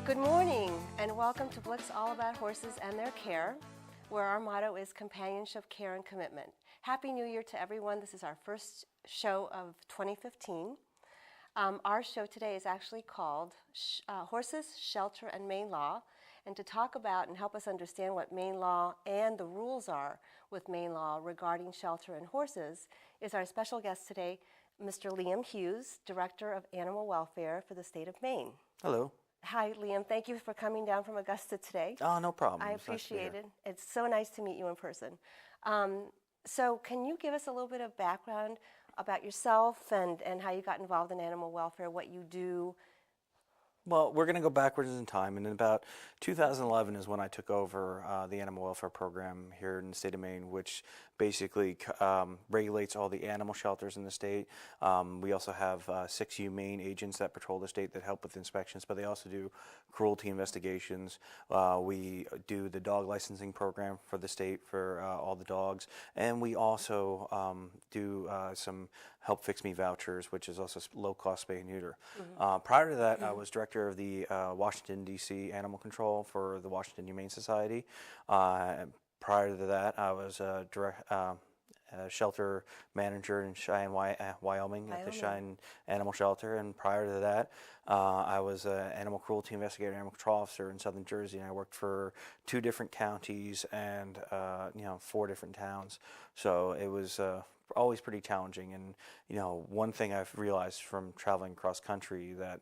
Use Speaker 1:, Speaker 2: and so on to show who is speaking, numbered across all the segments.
Speaker 1: Good morning and welcome to BLIXX All About Horses and Their Care, where our motto is companionship, care, and commitment. Happy New Year to everyone. This is our first show of 2015. Our show today is actually called Horses, Shelter, and Maine Law. And to talk about and help us understand what Maine law and the rules are with Maine law regarding shelter and horses is our special guest today, Mr. Liam Hughes, Director of Animal Welfare for the state of Maine.
Speaker 2: Hello.
Speaker 1: Hi, Liam. Thank you for coming down from Augusta today.
Speaker 2: Oh, no problem.
Speaker 1: I appreciate it. It's so nice to meet you in person. So can you give us a little bit of background about yourself and how you got involved in animal welfare, what you do?
Speaker 2: Well, we're going to go backwards in time, and in about 2011 is when I took over the animal welfare program here in the state of Maine, which basically regulates all the animal shelters in the state. We also have 6 humane agents that patrol the state that help with inspections, but they also do cruelty investigations. We do the dog licensing program for the state for all the dogs, and we also do some Help Fix Me vouchers, which is also low-cost spay and neuter. Prior to that, I was director of the Washington, D.C. Animal Control for the Washington Humane Society. Prior to that, I was a shelter manager in Cheyenne, Wyoming, at the Cheyenne Animal Shelter. And prior to that, I was an animal cruelty investigator, animal control officer in southern Jersey, and I worked for 2 different counties and 4 different towns. So it was always pretty challenging. And one thing I've realized from traveling cross country that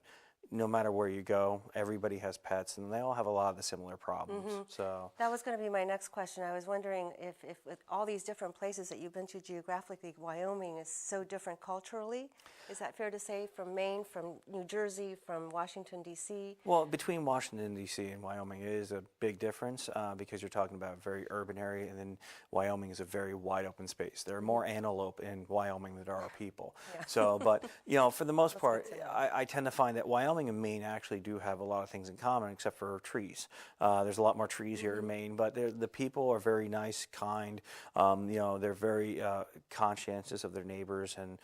Speaker 2: no matter where you go, everybody has pets, and they all have a lot of the similar problems. So
Speaker 1: that was going to be my next question. I was wondering if with all these different places that you've been to geographically, Wyoming is so different culturally. Is that fair to say, from Maine, from New Jersey, from Washington, D.C.?
Speaker 2: Well, between Washington, D.C. and Wyoming, it is a big difference because you're talking about a very urban area, and then Wyoming is a very wide open space. There are more antelope in Wyoming than there are people. Yeah. So, but, for the most part, I tend to find that Wyoming and Maine actually do have a lot of things in common except for trees. There's a lot more trees here in Maine, but the people are very nice, kind. They're very conscientious of their neighbors and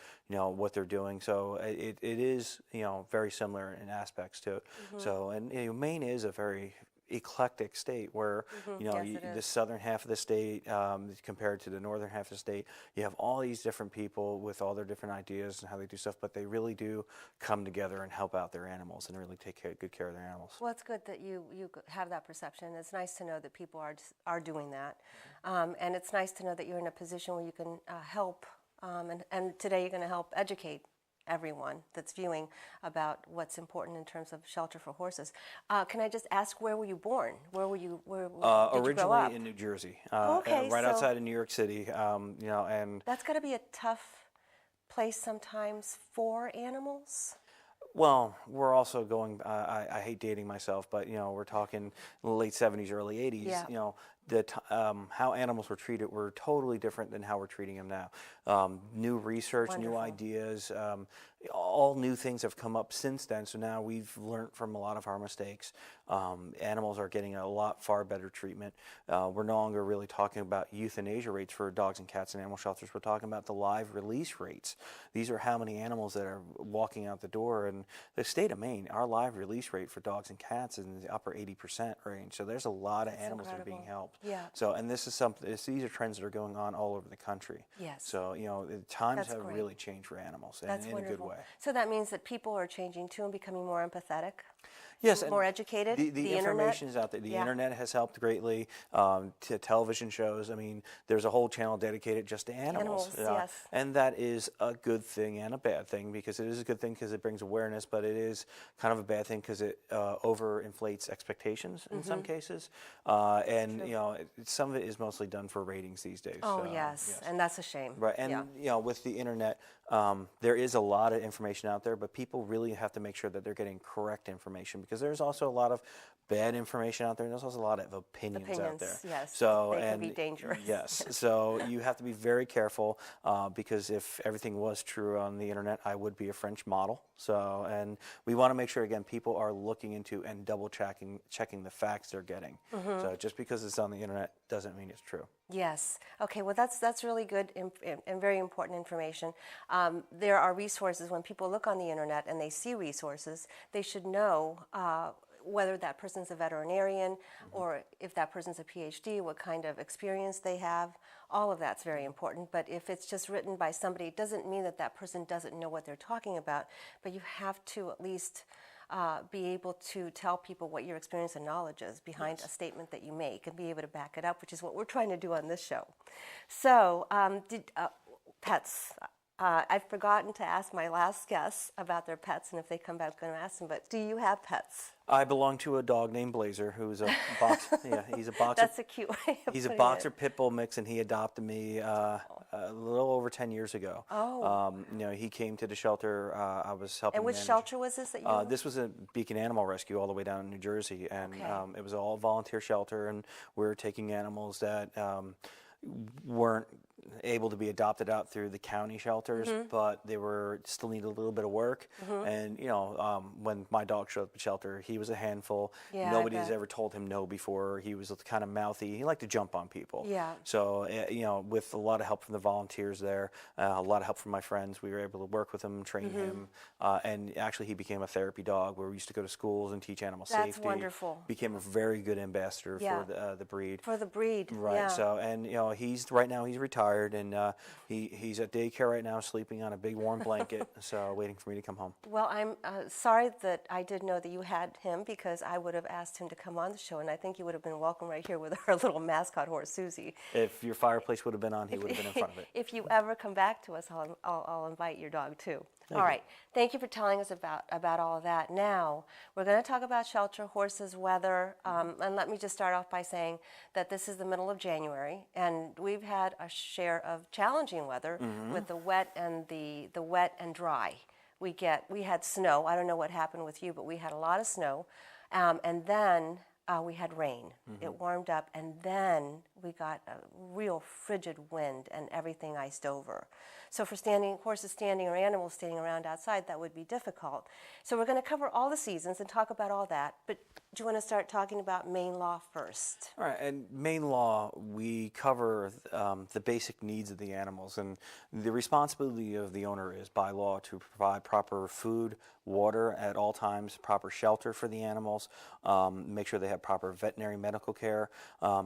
Speaker 2: what they're doing. So it is very similar in aspects to it. So and Maine is a very eclectic state where the southern half of the state compared to the northern half of the state, you have all these different people with all their different ideas and how they do stuff, but they really do come together and help out their animals and really take good care of their animals.
Speaker 1: Well, it's good that you have that perception. It's nice to know that people are doing that, and it's nice to know that you're in a position where you can help, and today you're going to help educate everyone that's viewing about what's important in terms of shelter for horses. Can I just ask, where were you born? Where were you? Where did you grow up?
Speaker 2: Originally in New Jersey, right outside of New York City. And
Speaker 1: that's got to be a tough place sometimes for animals.
Speaker 2: Well, we're also going. I hate dating myself, but we're talking late 70s, early 80s.
Speaker 1: Yeah.
Speaker 2: How animals were treated were totally different than how we're treating them now. New research,
Speaker 1: Wonderful.
Speaker 2: New ideas, all new things have come up since then. So now we've learned from a lot of our mistakes. Animals are getting a lot far better treatment. We're no longer really talking about euthanasia rates for dogs and cats in animal shelters. We're talking about the live release rates. These are how many animals that are walking out the door. And the state of Maine, our live release rate for dogs and cats is in the upper 80% range. So there's a lot of animals that are being helped.
Speaker 1: Yeah.
Speaker 2: So, and this is something. These are trends that are going on all over the country.
Speaker 1: Yes.
Speaker 2: So, the times have
Speaker 1: great.
Speaker 2: really changed for animals,
Speaker 1: That's
Speaker 2: in
Speaker 1: wonderful.
Speaker 2: a good way.
Speaker 1: So that means that people are changing too and becoming more empathetic.
Speaker 2: Yes,
Speaker 1: more educated.
Speaker 2: The information is out there. The internet has helped greatly. To television shows. I mean, there's a whole channel dedicated just to animals.
Speaker 1: Yes.
Speaker 2: And that is a good thing and a bad thing, because it is a good thing because it brings awareness, but it is kind of a bad thing because it overinflates expectations in some cases. And some of it is mostly done for ratings these days.
Speaker 1: Oh, yes, and that's a shame.
Speaker 2: Right, and with the internet, there is a lot of information out there, but people really have to make sure that they're getting correct information, because there's also a lot of bad information out there, and there's also a lot of opinions out there.
Speaker 1: Yes,
Speaker 2: so
Speaker 1: they can be dangerous.
Speaker 2: Yes, so you have to be very careful, because if everything was true on the internet, I would be a French model. So, and we want to make sure, again, people are looking into and double checking the facts they're getting. So just because it's on the internet doesn't mean it's true.
Speaker 1: Yes. Okay. Well, that's really good and very important information. There are resources. When people look on the internet and they see resources, they should know whether that person's a veterinarian or if that person's a PhD, what kind of experience they have. All of that's very important. But if it's just written by somebody, it doesn't mean that that person doesn't know what they're talking about. But you have to at least be able to tell people what your experience and knowledge is behind a statement that you make and be able to back it up, which is what we're trying to do on this show. So, pets. I've forgotten to ask my last guests about their pets, and if they come back, I'm going to ask them. But do you have pets?
Speaker 2: I belong to a dog named Blazer, who's a boxer. Yeah, he's a boxer.
Speaker 1: That's a cute way of
Speaker 2: He's a
Speaker 1: putting
Speaker 2: boxer
Speaker 1: it.
Speaker 2: pit bull mix, and he adopted me a little over 10 years ago.
Speaker 1: Oh.
Speaker 2: He came to the shelter. I was helping.
Speaker 1: And which
Speaker 2: manage.
Speaker 1: shelter was this that you?
Speaker 2: This was a Beacon Animal Rescue all the way down in New Jersey, and
Speaker 1: Okay.
Speaker 2: it was all volunteer shelter, and we were taking animals that weren't able to be adopted out through the county shelters, but they were still needed a little bit of work. And when my dog showed up at shelter, he was a handful.
Speaker 1: Yeah, I
Speaker 2: Nobody's
Speaker 1: bet.
Speaker 2: ever told him no before. He was kind of mouthy. He liked to jump on people.
Speaker 1: Yeah.
Speaker 2: So with a lot of help from the volunteers there, a lot of help from my friends, we were able to work with him, train him, and actually he became a therapy dog where we used to go to schools and teach animal
Speaker 1: That's
Speaker 2: safety.
Speaker 1: wonderful.
Speaker 2: Became a very good ambassador
Speaker 1: Yeah.
Speaker 2: for the breed.
Speaker 1: For the breed.
Speaker 2: Right.
Speaker 1: Yeah.
Speaker 2: So, and right now he's retired, and he's at daycare right now, sleeping on a big warm blanket, so waiting for me to come home.
Speaker 1: Well, I'm sorry that I didn't know that you had him, because I would have asked him to come on the show, and I think you would have been welcome right here with our little mascot horse, Susie.
Speaker 2: If your fireplace would have been on, he would have been in front of it.
Speaker 1: If you ever come back to us, I'll invite your dog too. All right. Thank you for telling us about all of that. Now, we're going to talk about shelter, horses, weather, and let me just start off by saying that this is the middle of January, and we've had a share of challenging weather with the wet and the wet and dry. We had snow. I don't know what happened with you, but we had a lot of snow, and then we had rain. It warmed up, and then we got a real frigid wind, and everything iced over. So for horses standing or animals standing around outside, that would be difficult. So we're going to cover all the seasons and talk about all that. But do you want to start talking about Maine law first?
Speaker 2: All right, and Maine law, we cover the basic needs of the animals, and the responsibility of the owner is by law to provide proper food, water at all times, proper shelter for the animals, make sure they have proper veterinary medical care.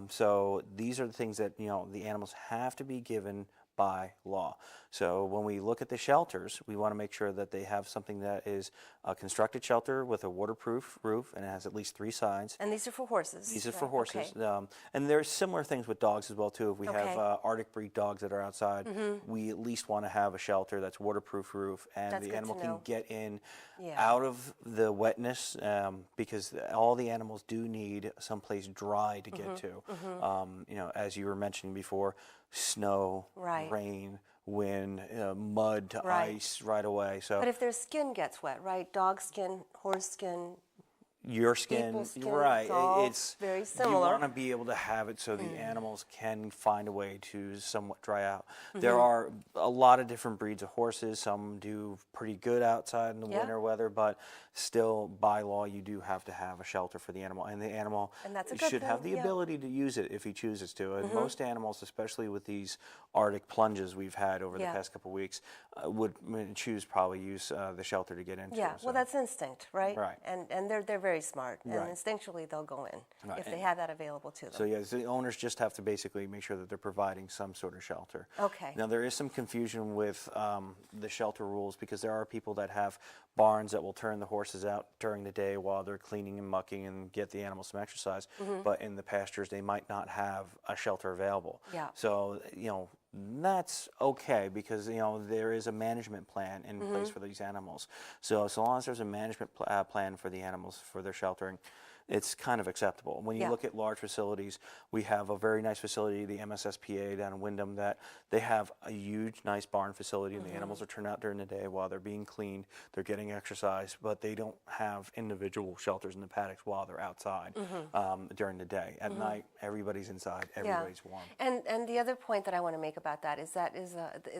Speaker 2: So these are the things that the animals have to be given by law. So when we look at the shelters, we want to make sure that they have something that is a constructed shelter with a waterproof roof, and it has at least 3 sides.
Speaker 1: And these are for horses?
Speaker 2: These are for horses.
Speaker 1: Okay.
Speaker 2: And there's similar things with dogs as well, too. If we have
Speaker 1: Okay.
Speaker 2: Arctic breed dogs that are outside, we at least want to have a shelter that's waterproof roof, and
Speaker 1: That's
Speaker 2: the
Speaker 1: good
Speaker 2: animal
Speaker 1: to
Speaker 2: can
Speaker 1: know.
Speaker 2: get in
Speaker 1: Yeah.
Speaker 2: out of the wetness, because all the animals do need someplace dry to get to. As you were mentioning before, snow,
Speaker 1: Right.
Speaker 2: rain, wind, mud to
Speaker 1: Right.
Speaker 2: ice right away. So
Speaker 1: But if their skin gets wet, right? Dog skin, horse skin,
Speaker 2: your skin,
Speaker 1: people's skin,
Speaker 2: right?
Speaker 1: it's all
Speaker 2: It's
Speaker 1: very similar.
Speaker 2: You want to be able to have it so the animals can find a way to somewhat dry out. There are a lot of different breeds of horses. Some do pretty good outside in the
Speaker 1: Yeah.
Speaker 2: winter weather, but still, by law, you do have to have a shelter for the animal, and the animal
Speaker 1: And that's a good
Speaker 2: should have
Speaker 1: thing,
Speaker 2: the
Speaker 1: yeah.
Speaker 2: ability to use it if he chooses to. And most animals, especially with these Arctic plunges we've had over the
Speaker 1: Yeah.
Speaker 2: past couple of weeks, would probably use the shelter to get into.
Speaker 1: Yeah,
Speaker 2: So-
Speaker 1: well, that's instinct, right?
Speaker 2: Right.
Speaker 1: And they're very smart, and
Speaker 2: Right.
Speaker 1: instinctually they'll go in
Speaker 2: Right.
Speaker 1: if they have that available to them.
Speaker 2: So yes, the owners just have to basically make sure that they're providing some sort of shelter.
Speaker 1: Okay.
Speaker 2: Now there is some confusion with the shelter rules, because there are people that have barns that will turn the horses out during the day while they're cleaning and mucking and get the animals some exercise. But in the pastures, they might not have a shelter available.
Speaker 1: Yeah.
Speaker 2: So that's okay, because there is a management plan in place for these animals. So long as there's a management plan for the animals for their sheltering, it's kind of acceptable. When you
Speaker 1: Yeah.
Speaker 2: look at large facilities, we have a very nice facility, the MSSPA down in Wyndham, that they have a huge, nice barn facility, and the animals are turned out during the day while they're being cleaned. They're getting exercise, but they don't have individual shelters in the paddocks while they're outside during the day. At night, everybody's inside, everybody's warm.
Speaker 1: And the other point that I want to make about that is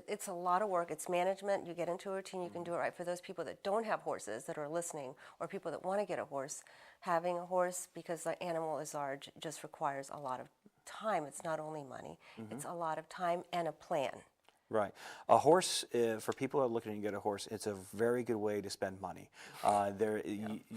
Speaker 1: it's a lot of work. It's management. You get into a routine, you can do it right. For those people that don't have horses that are listening, or people that want to get a horse, having a horse, because the animal is large, just requires a lot of time. It's not only money. It's a lot of time and a plan.
Speaker 2: Right. A horse, for people who are looking to get a horse, it's a very good way to spend money. A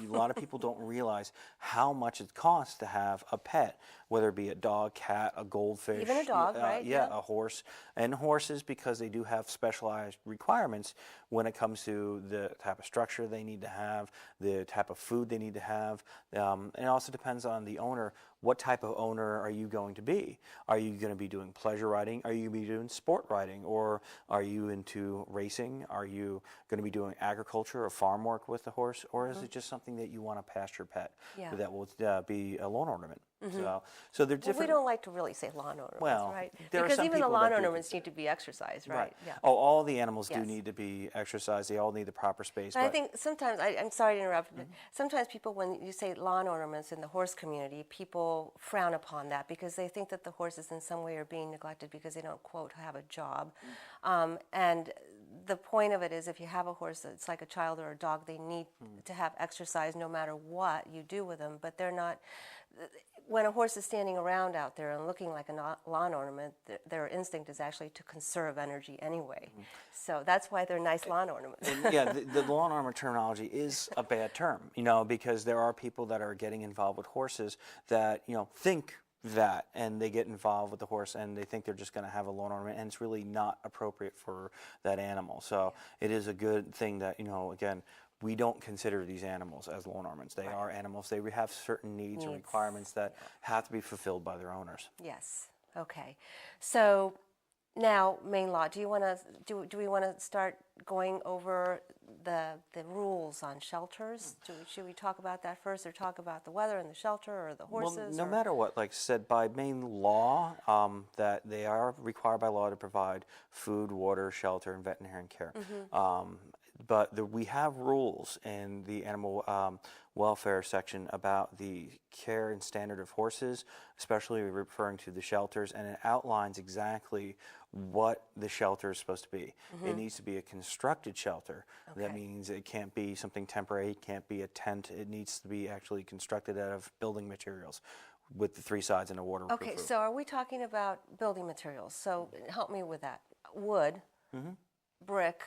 Speaker 2: lot of people don't realize how much it costs to have a pet, whether it be a dog, cat, a goldfish.
Speaker 1: Even a dog, right?
Speaker 2: Yeah, a horse. And horses, because they do have specialized requirements when it comes to the type of structure they need to have, the type of food they need to have. And it also depends on the owner. What type of owner are you going to be? Are you going to be doing pleasure riding? Are you going to be doing sport riding? Or are you into racing? Are you going to be doing agriculture or farm work with the horse? Or is it just something that you want to pasture pet that will be a lawn ornament? So they're different.
Speaker 1: Well, we don't like to really say lawn ornaments,
Speaker 2: Well,
Speaker 1: right?
Speaker 2: there are
Speaker 1: Because
Speaker 2: some
Speaker 1: even the
Speaker 2: people
Speaker 1: lawn
Speaker 2: that do
Speaker 1: ornaments need to be exercised, right? Yeah.
Speaker 2: Oh, all the animals do
Speaker 1: Yes.
Speaker 2: need to be exercised. They all need the proper space.
Speaker 1: And I think sometimes, I'm sorry to interrupt, but sometimes people, when you say lawn ornaments in the horse community, people frown upon that because they think that the horses in some way are being neglected because they don't, quote, have a job. And the point of it is if you have a horse that's like a child or a dog, they need to have exercise no matter what you do with them, but they're not. When a horse is standing around out there and looking like a lawn ornament, their instinct is actually to conserve energy anyway. So that's why they're nice lawn ornaments.
Speaker 2: Yeah, the lawn ornament terminology is a bad term, because there are people that are getting involved with horses that, think that, and they get involved with the horse and they think they're just going to have a lawn ornament, and it's really not appropriate for that animal. So it is a good thing that, again, we don't consider these animals as lawn ornaments. They are animals. They have certain needs and requirements that have to be fulfilled by their owners.
Speaker 1: Yes. Okay. So now, Maine law. Do you want to do we want to start going over the rules on shelters? Should we talk about that first, or talk about the weather and the shelter, or the horses?
Speaker 2: Well, no matter what, like I said, by Maine law, that they are required by law to provide food, water, shelter, and veterinary care. But we have rules in the animal welfare section about the care and standard of horses, especially referring to the shelters, and it outlines exactly what the shelter is supposed to be. It needs to be a constructed shelter. That means it can't be something temporary, it can't be a tent, it needs to be actually constructed out of building materials with the three sides and a waterproof
Speaker 1: Okay,
Speaker 2: roof.
Speaker 1: so are we talking about building materials? So help me with that. Wood, brick,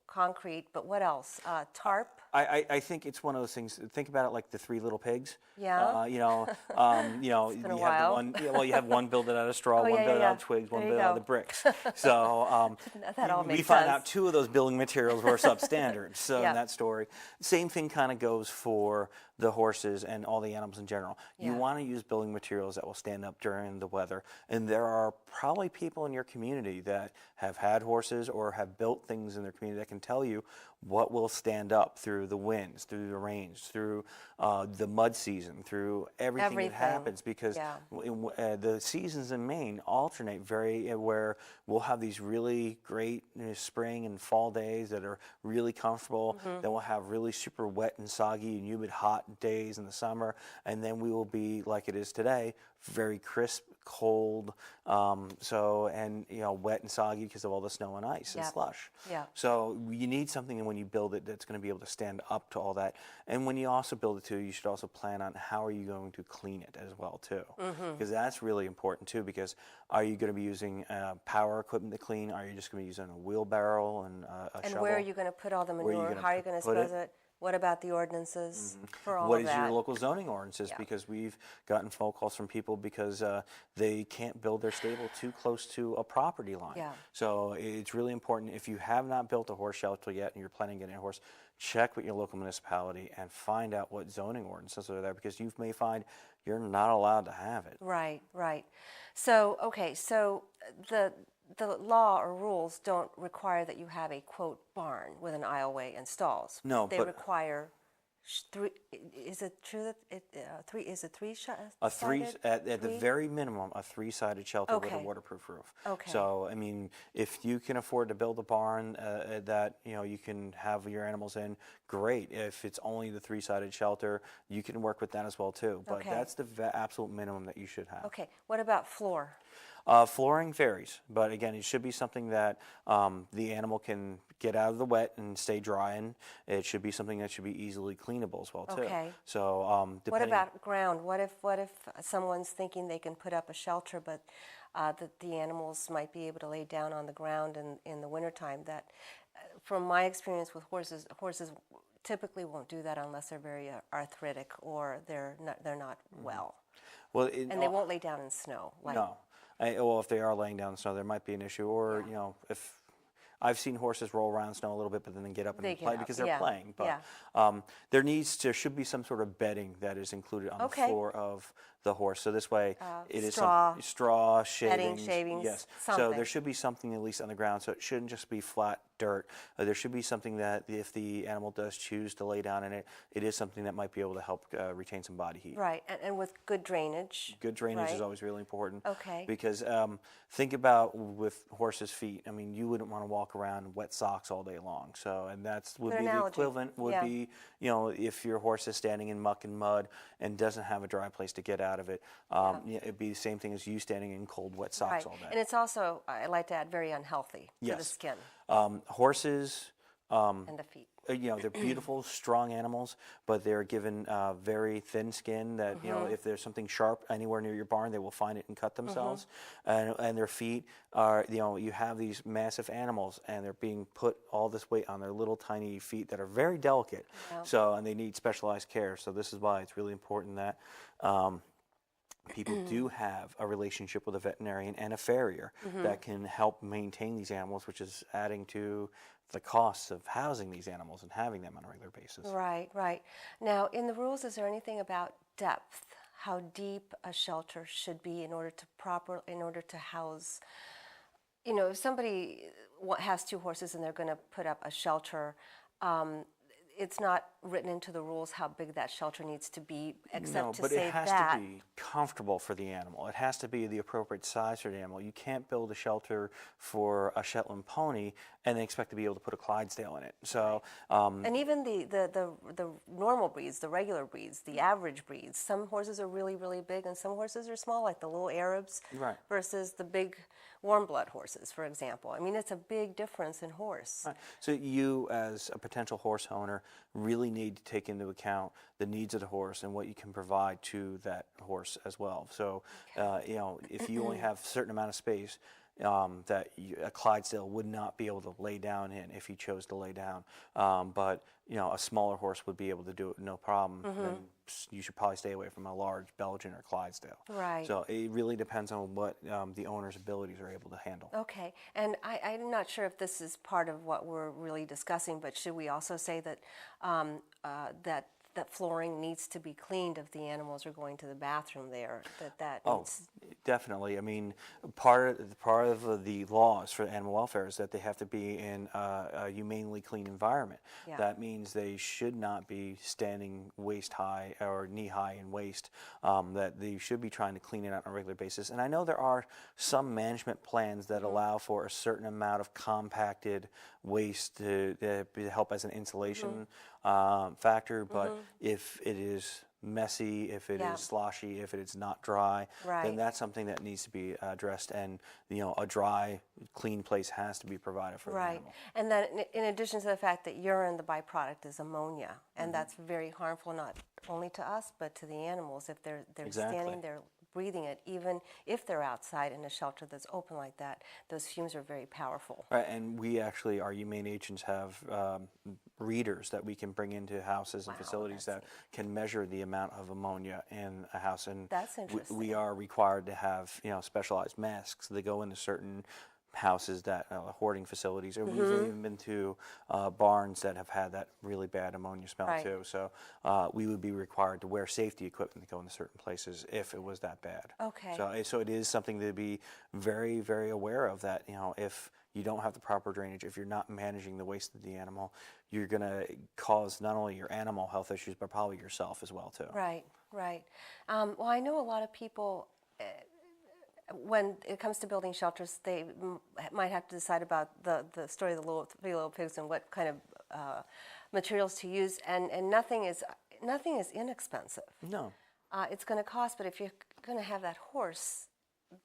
Speaker 1: concrete, but what else? Tarp?
Speaker 2: I think it's one of those things. Think about it like the Three Little Pigs.
Speaker 1: Yeah.
Speaker 2: You
Speaker 1: been a
Speaker 2: have
Speaker 1: while.
Speaker 2: the one. Well, you have one built out of straw, one
Speaker 1: yeah,
Speaker 2: built
Speaker 1: yeah.
Speaker 2: out of twigs, one
Speaker 1: There you
Speaker 2: built out
Speaker 1: go.
Speaker 2: of bricks. So
Speaker 1: That all makes
Speaker 2: we find
Speaker 1: sense.
Speaker 2: out two of those building materials were substandard. So
Speaker 1: Yeah.
Speaker 2: in that story, same thing kind of goes for the horses and all the animals in general. You
Speaker 1: Yeah.
Speaker 2: want to use building materials that will stand up during the weather. And there are probably people in your community that have had horses or have built things in their community that can tell you what will stand up through the winds, through the rains, through the mud season, through everything that happens, because the seasons in Maine alternate where we'll have these really great spring and fall days that are really comfortable. Then we'll have really super wet and soggy and humid hot days in the summer, and then we will be like it is today, very crisp, cold, wet and soggy because of all the snow and ice and slush.
Speaker 1: Yeah.
Speaker 2: So you need something when you build it that's going to be able to stand up to all that. And when you also build it too, you should also plan on how are you going to clean it as well too, because that's really important too. Because are you going to be using power equipment to clean? Are you just going to be using a wheelbarrow and a shovel?
Speaker 1: And where are you going to put all the manure? How are you going to dispose it? What about the ordinances for all
Speaker 2: What
Speaker 1: of
Speaker 2: is
Speaker 1: that?
Speaker 2: your local zoning ordinances?
Speaker 1: Yeah.
Speaker 2: Because we've gotten phone calls from people because they can't build their stable too close to a property line.
Speaker 1: Yeah.
Speaker 2: So it's really important, if you have not built a horse shelter yet and you're planning on getting a horse, check with your local municipality and find out what zoning ordinances are there, because you may find you're not allowed to have it.
Speaker 1: Right, right. So, okay, so the law or rules don't require that you have a, quote, barn with an aisleway and stalls.
Speaker 2: No,
Speaker 1: they
Speaker 2: but
Speaker 1: require three. Is it true that three? Is it three?
Speaker 2: At the very minimum, a three-sided shelter with a
Speaker 1: Okay.
Speaker 2: waterproof roof.
Speaker 1: Okay.
Speaker 2: So I mean, if you can afford to build a barn that you can have your animals in, great. If it's only the 3-sided shelter, you can work with that as well too. But
Speaker 1: Okay.
Speaker 2: that's the absolute minimum that you should have.
Speaker 1: Okay, what about floor?
Speaker 2: Flooring varies, but again, it should be something that the animal can get out of the wet and stay dry in. It should be something that should be easily cleanable as well too.
Speaker 1: Okay.
Speaker 2: So
Speaker 1: What
Speaker 2: depending.
Speaker 1: about ground? What if someone's thinking they can put up a shelter, but that the animals might be able to lay down on the ground in the wintertime? That, from my experience with horses typically won't do that unless they're very arthritic or they're not well.
Speaker 2: Well,
Speaker 1: And they won't lay down in snow. Like,
Speaker 2: no. Well, if they are laying down in snow, there might be an issue. Or, you know, if I've seen horses roll around in snow a little bit, but then get up and play because they're playing. But there should be some sort of bedding that is included on the floor of the horse. So this way, it is straw, shavings. Yes.
Speaker 1: Something.
Speaker 2: So there should be something at least on the ground. So it shouldn't just be flat dirt. There should be something that if the animal does choose to lay down in it, it is something that might be able to help retain some body heat.
Speaker 1: Right, and with good drainage.
Speaker 2: Good drainage is always really important.
Speaker 1: Okay.
Speaker 2: Because think about with horses' feet. I mean, you wouldn't want to walk around in wet socks all day long. So, and that's would be the equivalent. Would be, you know, if your horse is standing in muck and mud and doesn't have a dry place to get out of it, it'd be the same thing as you standing in cold, wet socks all day.
Speaker 1: And it's also, I like to add, very unhealthy for the skin.
Speaker 2: Horses.
Speaker 1: And the feet.
Speaker 2: You know, they're beautiful, strong animals, but they're given very thin skin that, you know, if there's something sharp anywhere near your barn, they will find it and cut themselves. And their feet are, you know, you have these massive animals and they're being put all this weight on their little tiny feet that are very delicate. So, and they need specialized care. So this is why it's really important that people do have a relationship with a veterinarian and a farrier that can help maintain these animals, which is adding to the costs of housing these animals and having them on a regular basis.
Speaker 1: Right, right. Now, in the rules, is there anything about depth? How deep a shelter should be in order to house, you know, if somebody has 2 horses and they're going to put up a shelter, it's not written into the rules how big that shelter needs to be, except to say that.
Speaker 2: No, but it has to be comfortable for the animal. It has to be the appropriate size for the animal. You can't build a shelter for a Shetland pony and then expect to be able to put a Clydesdale in it. So,
Speaker 1: and even the normal breeds, the regular breeds, the average breeds, some horses are really, really big and some horses are small, like the little Arabs versus the big warm blood horses, for example. I mean, it's a big difference in horse.
Speaker 2: Right. So you, as a potential horse owner, really need to take into account the needs of the horse and what you can provide to that horse as well. So, you know, if you only have a certain amount of space, that a Clydesdale would not be able to lay down in if he chose to lay down. But, you know, a smaller horse would be able to do it no problem. Then you should probably stay away from a large Belgian or Clydesdale.
Speaker 1: Right.
Speaker 2: So it really depends on what the owner's abilities are able to handle.
Speaker 1: Okay. And I'm not sure if this is part of what we're really discussing, but should we also say that that flooring needs to be cleaned if the animals are going to the bathroom there?
Speaker 2: Definitely. I mean, part of the laws for animal welfare is that they have to be in a humanely clean environment.
Speaker 1: Yeah.
Speaker 2: That means they should not be standing waist high or knee high in waste. That they should be trying to clean it out on a regular basis. And I know there are some management plans that allow for a certain amount of compacted waste to help as an insulation factor, but if it is messy, if it is sloshy, if it is not dry, then that's something that needs to be addressed, and you know, a dry, clean place has to be provided for the animal.
Speaker 1: And then in addition to the fact that urine, the byproduct is ammonia, and that's very harmful not only to us but to the animals if they're standing there breathing it, even if they're outside in a shelter that's open like that. Those fumes are very powerful.
Speaker 2: Right, and we actually, our humane agents have readers that we can bring into houses and facilities that can measure the amount of ammonia in a house. And
Speaker 1: that's interesting.
Speaker 2: We are required to have, you know, specialized masks that go into certain houses that hoarding facilities, or we've even been to barns that have had that really bad ammonia smell too. So we would be required to wear safety equipment to go into certain places if it was that bad.
Speaker 1: Okay.
Speaker 2: So it is something to be very, very aware of, that, you know, if you don't have the proper drainage, if you're not managing the waste of the animal, you're going to cause not only your animal health issues, but probably yourself as well too.
Speaker 1: Right, right. Well, I know a lot of people, when it comes to building shelters, they might have to decide about the story of the three little pigs and what kind of materials to use, and nothing is inexpensive.
Speaker 2: No.
Speaker 1: It's going to cost, but if you're going to have that horse,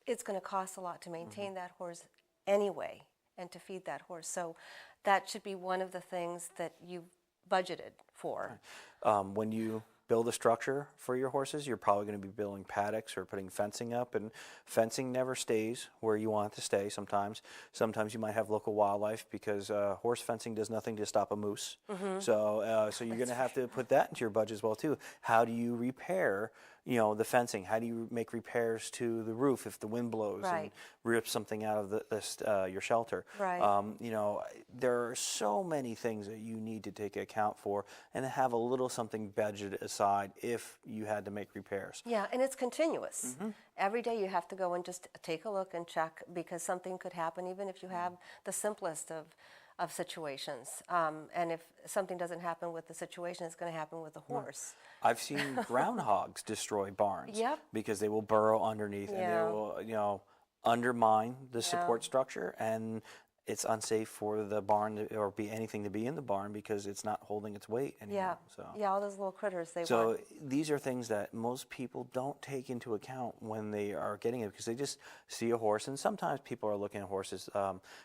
Speaker 1: it's going to cost a lot to maintain that horse anyway, and to feed that horse. So that should be one of the things that you budgeted for.
Speaker 2: When you build a structure for your horses, you're probably going to be building paddocks or putting fencing up, and fencing never stays where you want it to stay sometimes. Sometimes you might have local wildlife, because horse fencing does nothing to stop a moose. So you're going to have to put that into your budget as well too. How do you repair the fencing? How do you make repairs to the roof if the wind blows and rips something out of your shelter? There are so many things that you need to take account for, and have a little something budgeted aside if you had to make repairs.
Speaker 1: Yeah, and it's continuous. Every day you have to go and just take a look and check, because something could happen even if you have the simplest of situations. And if something doesn't happen with the situation, it's going to happen with the horse.
Speaker 2: I've seen groundhogs destroy barns because they will burrow underneath and they will, undermine the support structure, and it's unsafe for the barn or be anything to be in the barn because it's not holding its weight anymore.
Speaker 1: All those little critters.
Speaker 2: These are things that most people don't take into account when they are getting it, because they just see a horse, and sometimes people are looking at horses,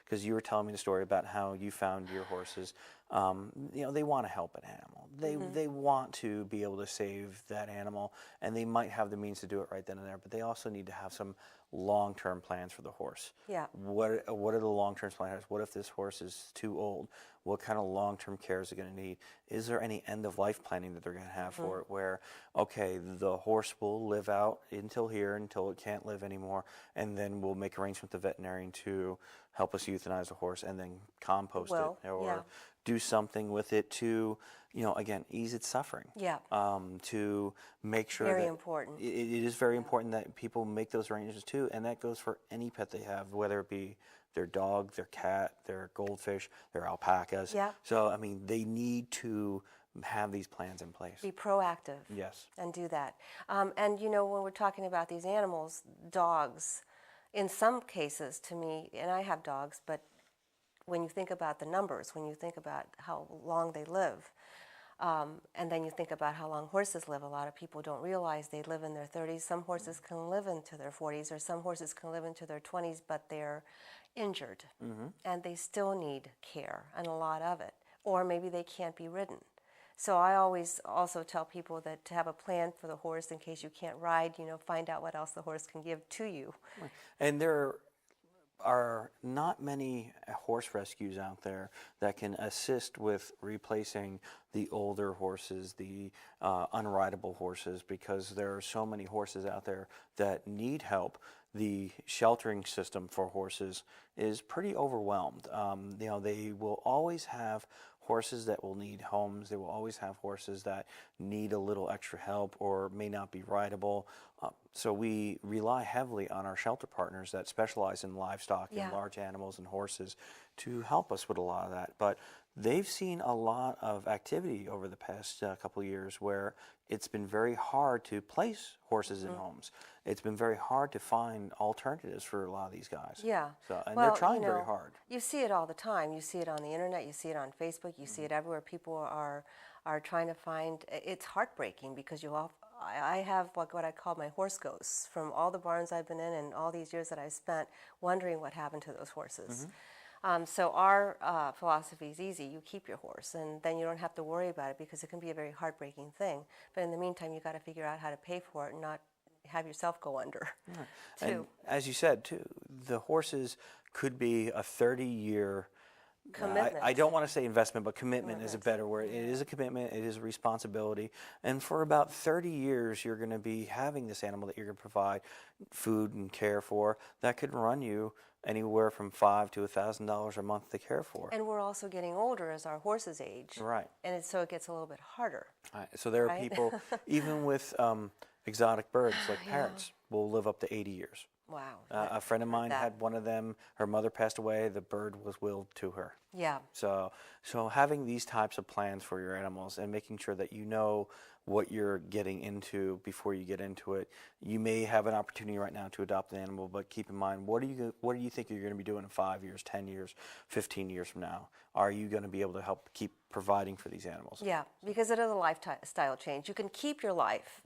Speaker 2: because you were telling me the story about how you found your horses. They want to help an animal. They want to be able to save that animal, and they might have the means to do it right then and there, but they also need to have some long-term plans for the horse. What are the long-term plans? What if this horse is too old? What kind of long-term care is it going to need? Is there any end-of-life planning that they're going to have for it, where, okay, the horse will live out until it can't live anymore, and then we'll make arrangements with the veterinarian to help us euthanize the horse and then compost it, or do something with it to, again, ease its suffering. To make sure
Speaker 1: very
Speaker 2: that
Speaker 1: important.
Speaker 2: It is very important that people make those arrangements too, and that goes for any pet they have, whether it be their dog, their cat, their goldfish, their alpacas. So, they need to have these plans in place.
Speaker 1: Be proactive.
Speaker 2: Yes.
Speaker 1: And do that. And when we're talking about these animals, dogs, in some cases, to me, and I have dogs, but when you think about the numbers, when you think about how long they live, and then you think about how long horses live, a lot of people don't realize they live in their 30s. Some horses can live into their 40s, or some horses can live into their 20s, but they're injured, and they still need care, and a lot of it. Or maybe they can't be ridden. So I always also tell people that to have a plan for the horse in case you can't ride, find out what else the horse can give to you.
Speaker 2: And there are not many horse rescues out there that can assist with replacing the older horses, the unrideable horses, because there are so many horses out there that need help. The sheltering system for horses is pretty overwhelmed. They will always have horses that will need homes. They will always have horses that need a little extra help or may not be rideable. So we rely heavily on our shelter partners that specialize in livestock and large animals and horses to help us with a lot of that. But they've seen a lot of activity over the past couple of years where it's been very hard to place horses in homes. It's been very hard to find alternatives for a lot of these guys. And they're trying very hard.
Speaker 1: You see it all the time. You see it on the internet. You see it on Facebook. You see it everywhere. People are trying to find. It's heartbreaking because I have what I call my horse ghosts from all the barns I've been in and all these years that I've spent wondering what happened to those horses. So our philosophy is easy. You keep your horse, and then you don't have to worry about it because it can be a very heartbreaking thing. But in the meantime, you've got to figure out how to pay for it and not have yourself go under.
Speaker 2: And as you said, too, the horses could be a 30-year
Speaker 1: commitment.
Speaker 2: I don't want to say investment, but commitment is a better word. It is a commitment. It is a responsibility. And for about 30 years, you're going to be having this animal that you're going to provide food and care for. That could run you anywhere from $500 to $1,000 a month to care for.
Speaker 1: And we're also getting older as our horses age.
Speaker 2: Right.
Speaker 1: And so it gets a little bit harder.
Speaker 2: Right. So there are people, even with exotic birds like parrots, will live up to 80 years.
Speaker 1: Wow.
Speaker 2: A friend of mine had one of them. Her mother passed away. The bird was willed to her. So having these types of plans for your animals and making sure that you know what you're getting into before you get into it. You may have an opportunity right now to adopt an animal, but keep in mind, what do you think you're going to be doing in 5 years, 10 years, 15 years from now? Are you going to be able to help keep providing for these animals?
Speaker 1: Yeah, because it is a lifestyle change. You can keep your life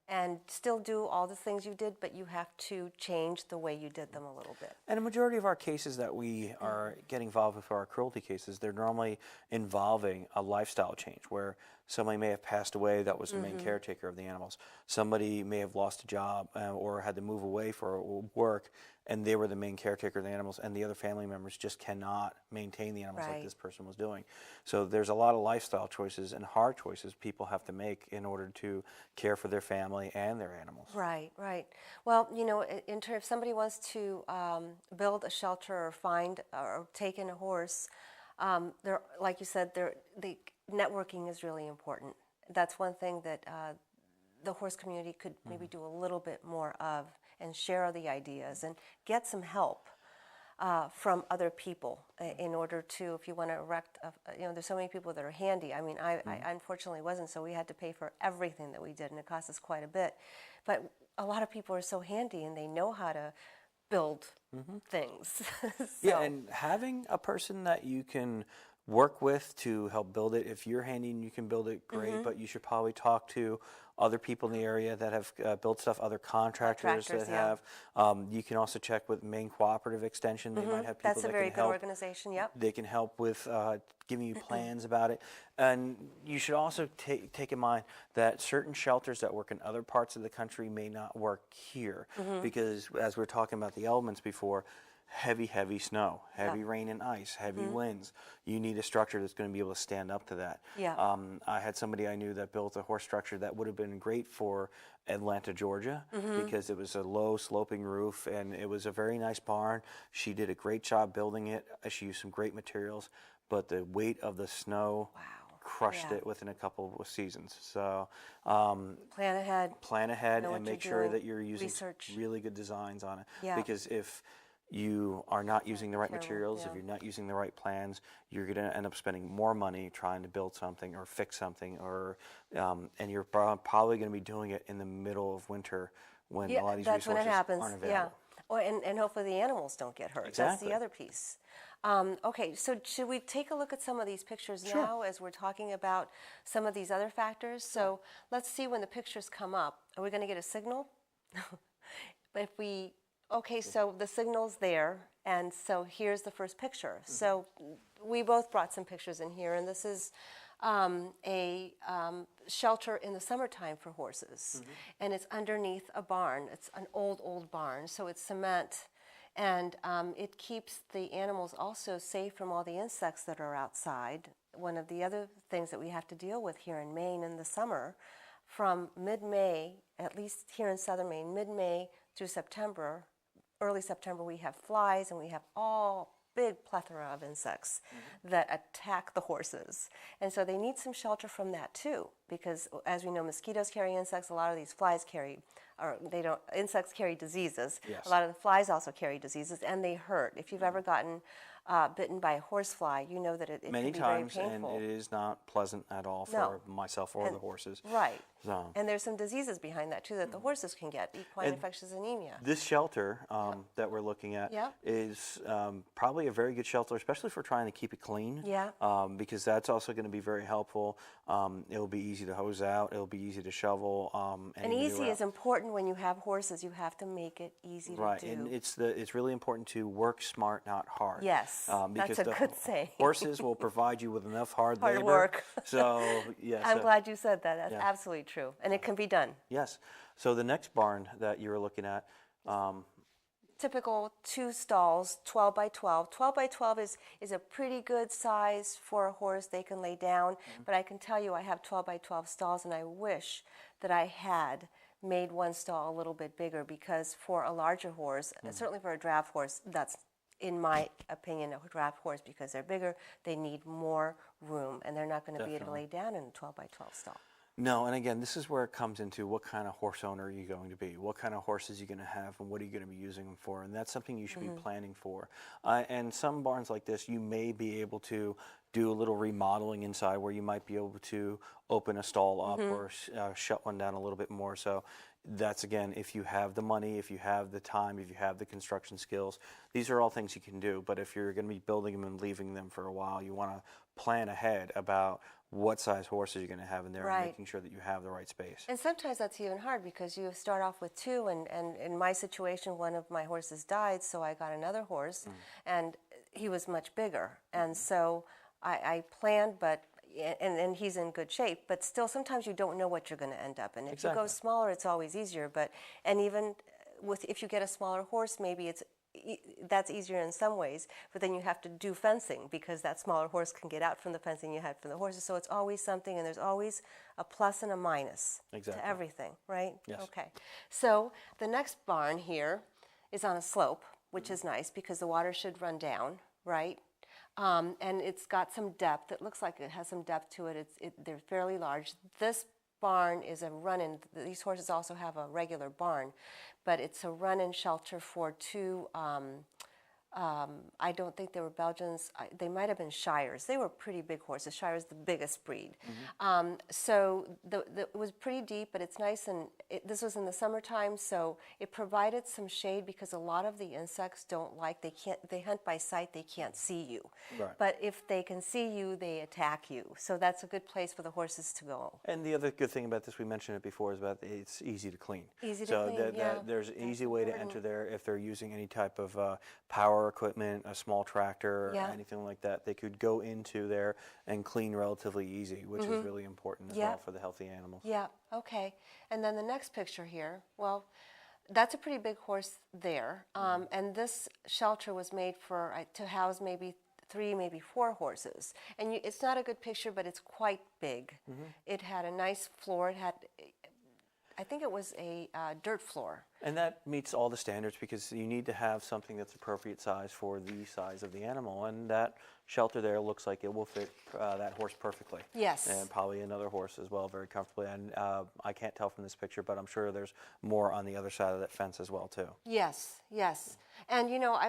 Speaker 1: and still do all the things you did, but you have to change the way you did them a little bit.
Speaker 2: And a majority of our cases that we are getting involved with, our cruelty cases, they're normally involving a lifestyle change where somebody may have passed away that was the main caretaker of the animals. Somebody may have lost a job or had to move away for work, and they were the main caretaker of the animals, and the other family members just cannot maintain the animals like this person was doing. So there's a lot of lifestyle choices and hard choices people have to make in order to care for their family and their animals.
Speaker 1: Right, right. Well, you know, in terms, if somebody wants to build a shelter or find or take in a horse, there, like you said, the networking is really important. That's one thing that the horse community could maybe do a little bit more of, and share the ideas and get some help from other people in order to, if you want to erect, you know, there's so many people that are handy. I mean, I unfortunately wasn't, so we had to pay for everything that we did, and it cost us quite a bit. But a lot of people are so handy, and they know how to build things.
Speaker 2: Yeah, and having a person that you can work with to help build it. If you're handy and you can build it, great, but you should probably talk to other people in the area that have built stuff, other contractors that have. You can also check with Maine Cooperative Extension. They might have people
Speaker 1: That's a
Speaker 2: that
Speaker 1: very
Speaker 2: can
Speaker 1: good
Speaker 2: help.
Speaker 1: organization, yep.
Speaker 2: They can help with giving you plans about it. And you should also take in mind that certain shelters that work in other parts of the country may not work here because, as we were talking about the elements before, heavy snow, heavy rain and ice, heavy winds. You need a structure that's going to be able to stand up to that.
Speaker 1: Yeah.
Speaker 2: I had somebody I knew that built a horse structure that would have been great for Atlanta, Georgia, because it was a low sloping roof and it was a very nice barn. She did a great job building it. She used some great materials, but the weight of the snow crushed it within a couple of seasons. So
Speaker 1: Plan ahead. Know
Speaker 2: and
Speaker 1: what
Speaker 2: make
Speaker 1: you're
Speaker 2: sure
Speaker 1: doing.
Speaker 2: that you're using
Speaker 1: Research.
Speaker 2: really good designs on it.
Speaker 1: Yeah.
Speaker 2: Because if you are not using the right
Speaker 1: Careful,
Speaker 2: materials,
Speaker 1: yeah.
Speaker 2: if you're not using the right plans, you're going to end up spending more money trying to build something or fix something, or and you're probably going to be doing it in the middle of winter when a lot of these
Speaker 1: that's when it
Speaker 2: resources
Speaker 1: happens.
Speaker 2: aren't available.
Speaker 1: Well, and hopefully the animals don't get hurt.
Speaker 2: Exactly.
Speaker 1: That's the other piece. Okay, so should we take a look at some of these pictures now as we're talking about some of these other factors? So let's see when the pictures come up. Are we going to get a signal? But if we, okay, so the signal's there, and so here's the first picture. So we both brought some pictures in here, and this is a shelter in the summertime for horses, and it's underneath a barn. It's an old barn, so it's cement, and it keeps the animals also safe from all the insects that are outside. One of the other things that we have to deal with here in Maine in the summer, from mid-May, at least here in southern Maine, mid-May through September, early September, we have flies, and we have all big plethora of insects that attack the horses. And so they need some shelter from that too, because as we know, mosquitoes carry insects, a lot of these flies carry, or they don't, insects carry diseases.
Speaker 2: Yes.
Speaker 1: A lot of the flies also carry diseases, and they hurt. If you've ever gotten bitten by a horsefly, you know that it
Speaker 2: Many
Speaker 1: can be
Speaker 2: times,
Speaker 1: very painful.
Speaker 2: and it is not pleasant at all for myself or the horses.
Speaker 1: Right.
Speaker 2: So.
Speaker 1: And there's some diseases behind that too that the horses can get, equine infectious anemia.
Speaker 2: This shelter that we're looking at is probably a very good shelter, especially for trying to keep it clean.
Speaker 1: Yeah.
Speaker 2: Because that's also going to be very helpful. It'll be easy to hose out. It'll be easy to shovel.
Speaker 1: And easy is important when you have horses. You have to make it easy to do.
Speaker 2: Right, and it's really important to work smart, not hard.
Speaker 1: Yes,
Speaker 2: because
Speaker 1: that's a good saying.
Speaker 2: Horses will provide you with enough hard labor.
Speaker 1: work.
Speaker 2: So yes,
Speaker 1: I'm glad you said that. That's absolutely true, and it can be done.
Speaker 2: Yes. So the next barn that you were looking at.
Speaker 1: Typical 2 stalls, 12 by 12. 12 by 12 is a pretty good size for a horse. They can lay down, but I can tell you I have 12 by 12 stalls, and I wish that I had made one stall a little bit bigger, because for a larger horse, certainly for a draft horse, that's, in my opinion, a draft horse, because they're bigger, they need more room, and they're not going to be able to lay down in a 12 by 12 stall.
Speaker 2: No, and again, this is where it comes into what kind of horse owner are you going to be? What kind of horses are you going to have, and what are you going to be using them for? And that's something you should be planning for. And some barns like this, you may be able to do a little remodeling inside where you might be able to open a stall up or shut one down a little bit more. So that's, again, if you have the money, if you have the time, if you have the construction skills, these are all things you can do. But if you're going to be building them and leaving them for a while, you want to plan ahead about what size horses you're going to have in there and making sure that you have the right space.
Speaker 1: And sometimes that's even hard because you start off with two, and in my situation, one of my horses died, so I got another horse, and he was much bigger. And so I planned, but and he's in good shape, but still sometimes you don't know what you're going to end up in. If you go smaller, it's always easier, and even if you get a smaller horse, maybe that's easier in some ways, but then you have to do fencing because that smaller horse can get out from the fencing you had from the horses. So it's always something, and there's always a plus and a minus to everything, right?
Speaker 2: Yes.
Speaker 1: Okay. So the next barn here is on a slope, which is nice because the water should run down, right? And it's got some depth. It looks like it has some depth to it. They're fairly large. This barn is a run-in. These horses also have a regular barn, but it's a run-in shelter for two, I don't think they were Belgians. They might have been Shires. They were pretty big horses. Shire's the biggest breed. So it was pretty deep, but it's nice. And this was in the summertime, so it provided some shade because a lot of the insects don't like, they hunt by sight, they can't see you.
Speaker 2: Right.
Speaker 1: But if they can see you, they attack you. So that's a good place for the horses to go.
Speaker 2: And the other good thing about this, we mentioned it before, is that it's easy to clean.
Speaker 1: Easy to clean, yeah.
Speaker 2: There's an easy way to enter there if they're using any type of power equipment, a small tractor, or anything like that. They could go into there and clean relatively easy, which is really important as well for the healthy animals.
Speaker 1: Yeah, okay. And then the next picture here, well, that's a pretty big horse there. And this shelter was made to house maybe 3, maybe 4 horses. And it's not a good picture, but it's quite big. It had a nice floor. It had, I think it was a dirt floor.
Speaker 2: And that meets all the standards because you need to have something that's appropriate size for the size of the animal. And that shelter there looks like it will fit that horse perfectly.
Speaker 1: Yes.
Speaker 2: And probably another horse as well, very comfortably. And I can't tell from this picture, but I'm sure there's more on the other side of that fence as well, too.
Speaker 1: Yes, yes. And, you know, when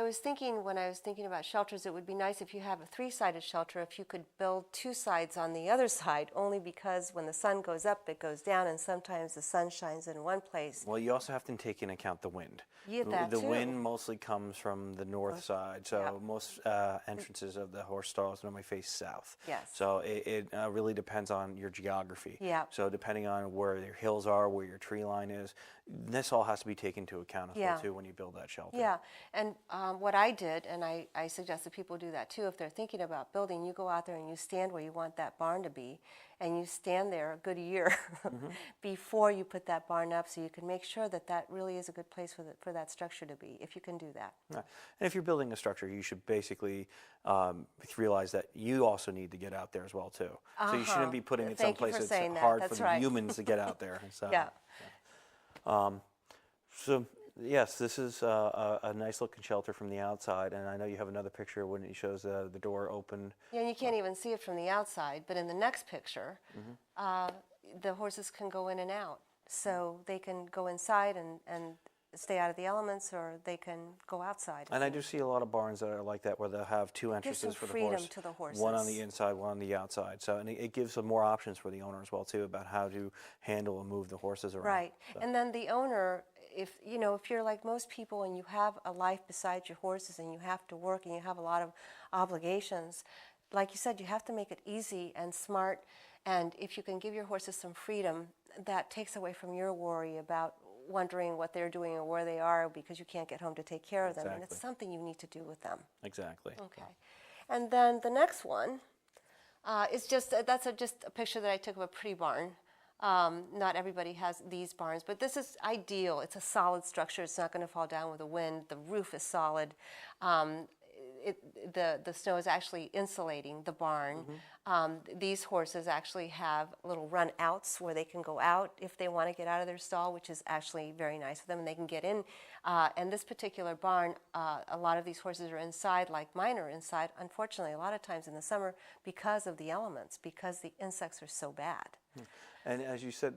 Speaker 1: I was thinking about shelters, it would be nice if you have a 3-sided shelter, if you could build 2 sides on the other side, only because when the sun goes up, it goes down, and sometimes the sun shines in one place.
Speaker 2: Well, you also have to take into account the wind.
Speaker 1: Yeah, that
Speaker 2: the
Speaker 1: too.
Speaker 2: wind mostly comes from the north side, so most entrances of the horse stalls normally face south.
Speaker 1: Yes.
Speaker 2: So it really depends on your geography.
Speaker 1: Yeah.
Speaker 2: So depending on where your hills are, where your tree line is, this all has to be taken into account as well too when you build that shelter.
Speaker 1: Yeah, and what I did, and I suggest that people do that too, if they're thinking about building, you go out there and you stand where you want that barn to be, and you stand there a good year before you put that barn up, so you can make sure that that really is a good place for that structure to be, if you can do that.
Speaker 2: Yeah. And if you're building a structure, you should basically realize that you also need to get out there as well too. So you shouldn't be putting it someplace that's hard for the humans to get out there. So,
Speaker 1: yeah.
Speaker 2: So yes, this is a nice looking shelter from the outside, and I know you have another picture when it shows the door open.
Speaker 1: Yeah, and you can't even see it from the outside, but in the next picture, the horses can go in and out. So they can go inside and stay out of the elements, or they can go outside.
Speaker 2: And I do see a lot of barns that are like that, where they'll have 2 entrances for the horse.
Speaker 1: Freedom to the horses.
Speaker 2: One on the inside, one on the outside. So, and it gives them more options for the owner as well too about how to handle and move the horses around.
Speaker 1: Right,
Speaker 2: So.
Speaker 1: and then the owner, if you're like most people and you have a life besides your horses and you have to work and you have a lot of obligations, like you said, you have to make it easy and smart. And if you can give your horses some freedom, that takes away from your worry about wondering what they're doing or where they are because you can't get home to take care of them. And it's something you need to do with them.
Speaker 2: Exactly.
Speaker 1: Okay. And then the next one is just a picture that I took of a pretty barn. Not everybody has these barns, but this is ideal. It's a solid structure. It's not going to fall down with the wind. The roof is solid. The snow is actually insulating the barn. These horses actually have little run outs where they can go out if they want to get out of their stall, which is actually very nice for them, and they can get in. And this particular barn, a lot of these horses are inside, like mine are inside, unfortunately, a lot of times in the summer because of the elements, because the insects are so bad.
Speaker 2: And as you said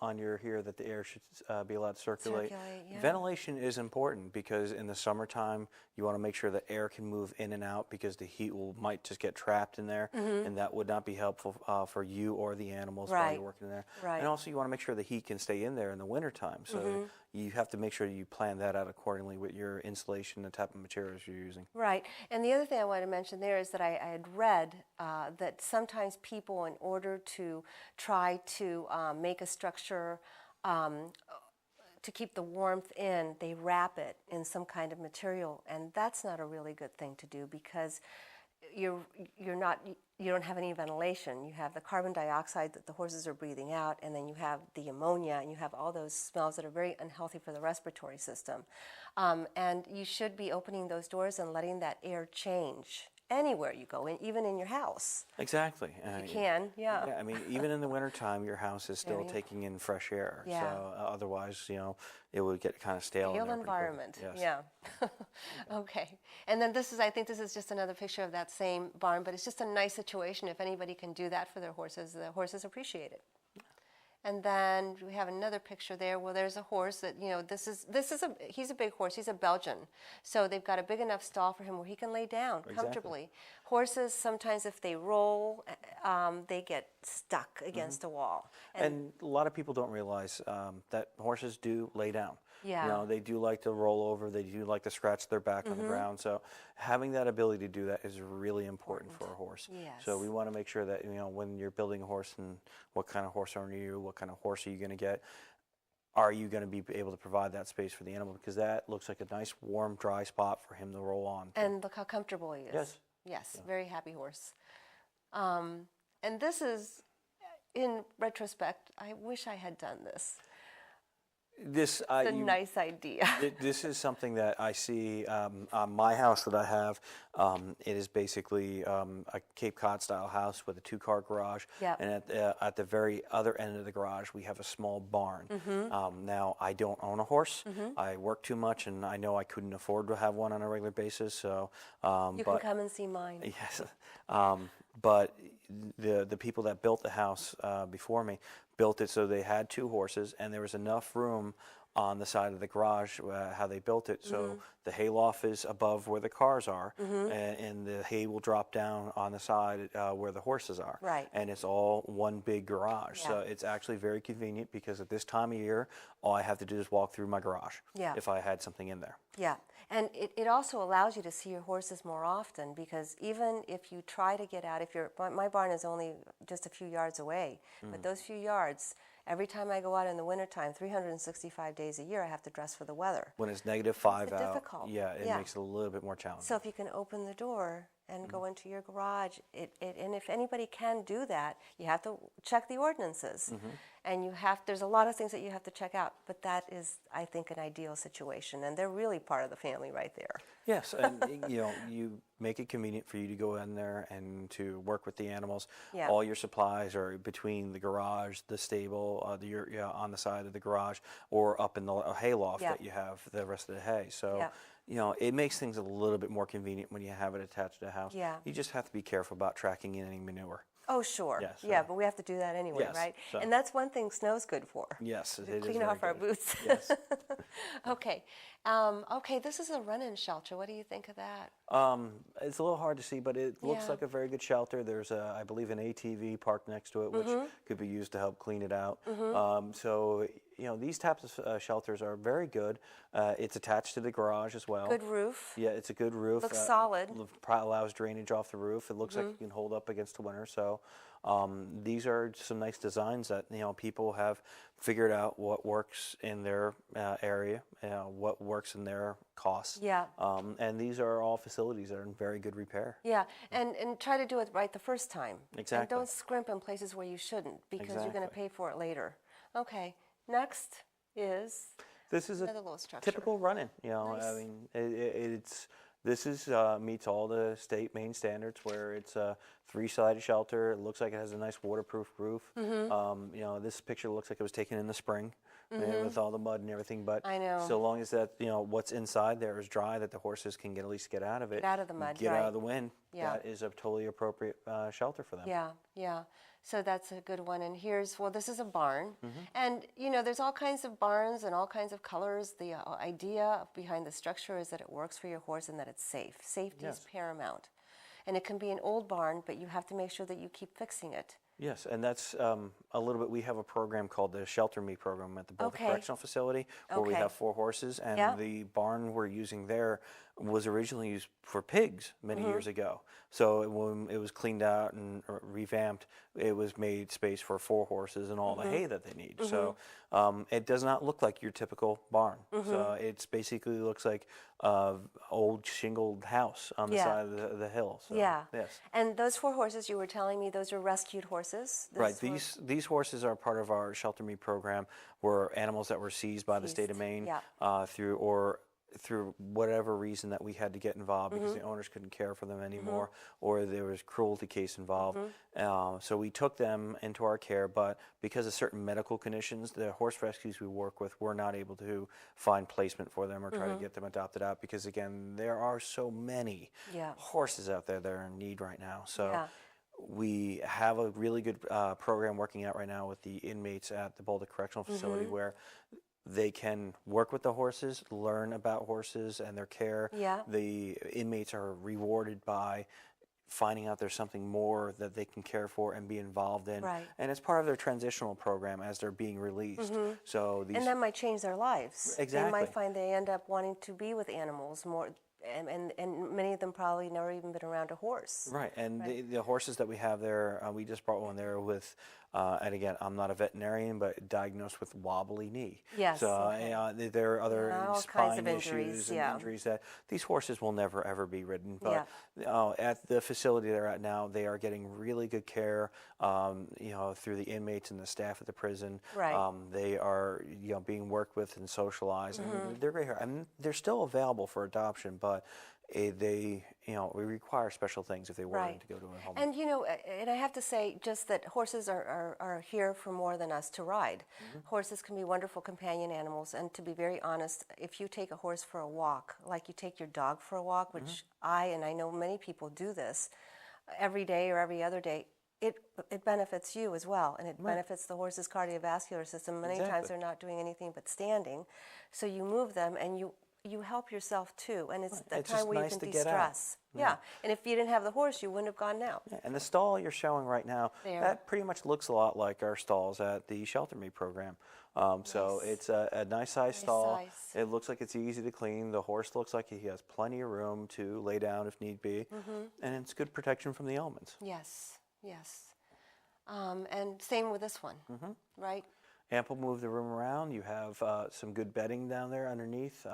Speaker 2: on your here that the air should be allowed to circulate.
Speaker 1: Yeah.
Speaker 2: Ventilation is important because in the summertime you want to make sure that air can move in and out because the heat might just get trapped in there, and that would not be helpful for you or the animals while you're working in there.
Speaker 1: Right.
Speaker 2: And also you want to make sure the heat can stay in there in the wintertime. So you have to make sure you plan that out accordingly with your insulation, the type of materials you're using.
Speaker 1: Right. And the other thing I want to mention there is that I had read that sometimes people, in order to try to make a structure to keep the warmth in, they wrap it in some kind of material, and that's not a really good thing to do because you don't have any ventilation. You have the carbon dioxide that the horses are breathing out, and then you have the ammonia, and you have all those smells that are very unhealthy for the respiratory system. And you should be opening those doors and letting that air change anywhere you go, even in your house.
Speaker 2: Exactly.
Speaker 1: You can, yeah.
Speaker 2: Yeah, I mean, even in the wintertime, your house is still taking in fresh air.
Speaker 1: Yeah.
Speaker 2: So otherwise, it would get kind of stale.
Speaker 1: Stale environment.
Speaker 2: Yes.
Speaker 1: Yeah. Okay. And then I think this is just another picture of that same barn, but it's just a nice situation. If anybody can do that for their horses, the horses appreciate it. And then we have another picture there. Well, there's a horse that, he's a big horse. He's a Belgian. So they've got a big enough stall for him where he can lay down comfortably. Horses, sometimes if they roll, they get stuck against a wall.
Speaker 2: And a lot of people don't realize that horses do lay down.
Speaker 1: Yeah.
Speaker 2: They do like to roll over. They do like to scratch their back on the ground. So having that ability to do that is really important for a horse.
Speaker 1: Yes.
Speaker 2: So we want to make sure that, when you're building a horse and what kind of horse owner are you, what kind of horse are you going to get, are you going to be able to provide that space for the animal? Because that looks like a nice, warm, dry spot for him to roll on.
Speaker 1: And look how comfortable he is.
Speaker 2: Yes.
Speaker 1: Yes, very happy horse. And this is, in retrospect, I wish I had done this.
Speaker 2: It's
Speaker 1: a nice idea.
Speaker 2: This is something that I see on my house that I have. It is basically a Cape Cod style house with a 2-car garage.
Speaker 1: Yep.
Speaker 2: And at the very other end of the garage, we have a small barn. Now, I don't own a horse. I work too much, and I know I couldn't afford to have one on a regular basis. So,
Speaker 1: you can come and see mine.
Speaker 2: Yes. But the people that built the house before me built it so they had 2 horses, and there was enough room on the side of the garage how they built it. So the hay loft is above where the cars are, and the hay will drop down on the side where the horses are.
Speaker 1: Right.
Speaker 2: And it's all one big garage.
Speaker 1: Yeah.
Speaker 2: So it's actually very convenient because at this time of year, all I have to do is walk through my garage if I had something in there.
Speaker 1: Yeah, and it also allows you to see your horses more often because even if you try to get out, my barn is only just a few yards away, but those few yards, every time I go out in the wintertime, 365 days a year, I have to dress for the weather.
Speaker 2: When it's -5 out,
Speaker 1: difficult.
Speaker 2: it makes it a little bit more challenging.
Speaker 1: So if you can open the door and go into your garage, and if anybody can do that, you have to check the ordinances. And there's a lot of things that you have to check out, but that is, I think, an ideal situation, and they're really part of the family right there.
Speaker 2: Yes, and you make it convenient for you to go in there and to work with the animals.
Speaker 1: Yeah.
Speaker 2: All your supplies are between the garage, the stable, on the side of the garage, or up in the hay loft that you have the rest of the hay. So, it makes things a little bit more convenient when you have it attached to the house.
Speaker 1: Yeah.
Speaker 2: You just have to be careful about tracking in any manure.
Speaker 1: Oh, sure.
Speaker 2: Yeah,
Speaker 1: but we have to do that anyway,
Speaker 2: Yes,
Speaker 1: right?
Speaker 2: so-
Speaker 1: And that's one thing snow's good for.
Speaker 2: Yes, it is
Speaker 1: Clean
Speaker 2: very
Speaker 1: off our
Speaker 2: good.
Speaker 1: boots.
Speaker 2: Yes.
Speaker 1: Okay. Okay, this is a run-in shelter. What do you think of that?
Speaker 2: It's a little hard to see, but it looks
Speaker 1: Yeah.
Speaker 2: like a very good shelter. There's, I believe, an ATV parked next to it, which could be used to help clean it out. So, these types of shelters are very good. It's attached to the garage as well.
Speaker 1: Good roof.
Speaker 2: Yeah, it's a good roof.
Speaker 1: Looks solid.
Speaker 2: Allows drainage off the roof. It looks like it can hold up against the winter. So these are some nice designs that people have figured out what works in their area, what works in their costs.
Speaker 1: Yeah.
Speaker 2: And these are all facilities that are in very good repair.
Speaker 1: Yeah, and try to do it right the first time.
Speaker 2: Exactly.
Speaker 1: And don't scrimp in places where you shouldn't because you're going to
Speaker 2: Exactly.
Speaker 1: pay for it later. Okay, next is
Speaker 2: This is
Speaker 1: another
Speaker 2: a
Speaker 1: little structure.
Speaker 2: typical run-in. I
Speaker 1: Nice.
Speaker 2: mean, this is meets all the state Maine standards where it's a 3-sided shelter. It looks like it has a nice waterproof roof. This picture looks like it was taken in the spring, with all the mud and everything. But
Speaker 1: I know.
Speaker 2: so long as that, what's inside there is dry, that the horses can at least get out of it.
Speaker 1: Get out of the mud,
Speaker 2: get
Speaker 1: right.
Speaker 2: out of the wind.
Speaker 1: Yeah.
Speaker 2: That is a totally appropriate shelter for them.
Speaker 1: Yeah, yeah. So that's a good one. And this is a barn. And, there's all kinds of barns and all kinds of colors. The idea behind the structure is that it works for your horse and that it's safe. Safety is paramount. And it can be an old barn, but you have to make sure that you keep fixing it.
Speaker 2: Yes, and that's a little bit, we have a program called the Shelter Me program at the Boulder Correctional Facility, where we have 4 horses, and the barn we're using there was originally used for pigs many years ago. So when it was cleaned out and revamped, it was made space for 4 horses and all the hay that they need. So it does not look like your typical barn. So it basically looks like an old shingled house on the side of the hill. So,
Speaker 1: yes.
Speaker 2: And
Speaker 1: those 4 horses you were telling me, those are rescued horses?
Speaker 2: Right. These horses are part of our Shelter Me program, were animals that were seized by the state of Maine through whatever reason that we had to get involved because the owners couldn't care for them anymore, or there was cruelty case involved. So we took them into our care, but because of certain medical conditions, the horse rescues we work with were not able to find placement for them or try to get them adopted out because, again, there are so many horses out there that are in need right now. So we have a really good program working out right now with the inmates at the Boulder Correctional Facility where they can work with the horses, learn about horses and their care. The inmates are rewarded by finding out there's something more that they can care for and be involved in. And it's part of their transitional program as they're being released. So
Speaker 1: and that might change their lives.
Speaker 2: Exactly.
Speaker 1: They might find they end up wanting to be with animals more. And many of them probably never even been around a horse.
Speaker 2: Right, and the horses that we have there, we just brought one there with, and again, I'm not a veterinarian, but diagnosed with wobbly knee.
Speaker 1: Yes.
Speaker 2: So there are other spine
Speaker 1: issues
Speaker 2: and injuries that these horses will never ever be ridden. But at the facility they're at now, they are getting really good care, through the inmates and the staff at the prison. They are being worked with and socialized, and they're great here. And they're still available for adoption, but we require special things if they were to go to a home.
Speaker 1: And and I have to say just that horses are here for more than us to ride. Horses can be wonderful companion animals, and to be very honest, if you take a horse for a walk, like you take your dog for a walk, which I know many people do this every day or every other day, it benefits you as well, and it benefits the horse's cardiovascular system. Many times they're not doing anything but standing, so you move them and you help yourself too, and it's a time where you can de-stress. And if you didn't have the horse, you wouldn't have gone out.
Speaker 2: And the stall you're showing right now, that pretty much looks a lot like our stalls at the Shelter Me program. So it's a nice size stall. It looks like it's easy to clean. The horse looks like he has plenty of room to lay down if need be, and it's good protection from the elements.
Speaker 1: Yes, yes. And same with this one, right?
Speaker 2: Ample move the room around. You have some good bedding down there underneath.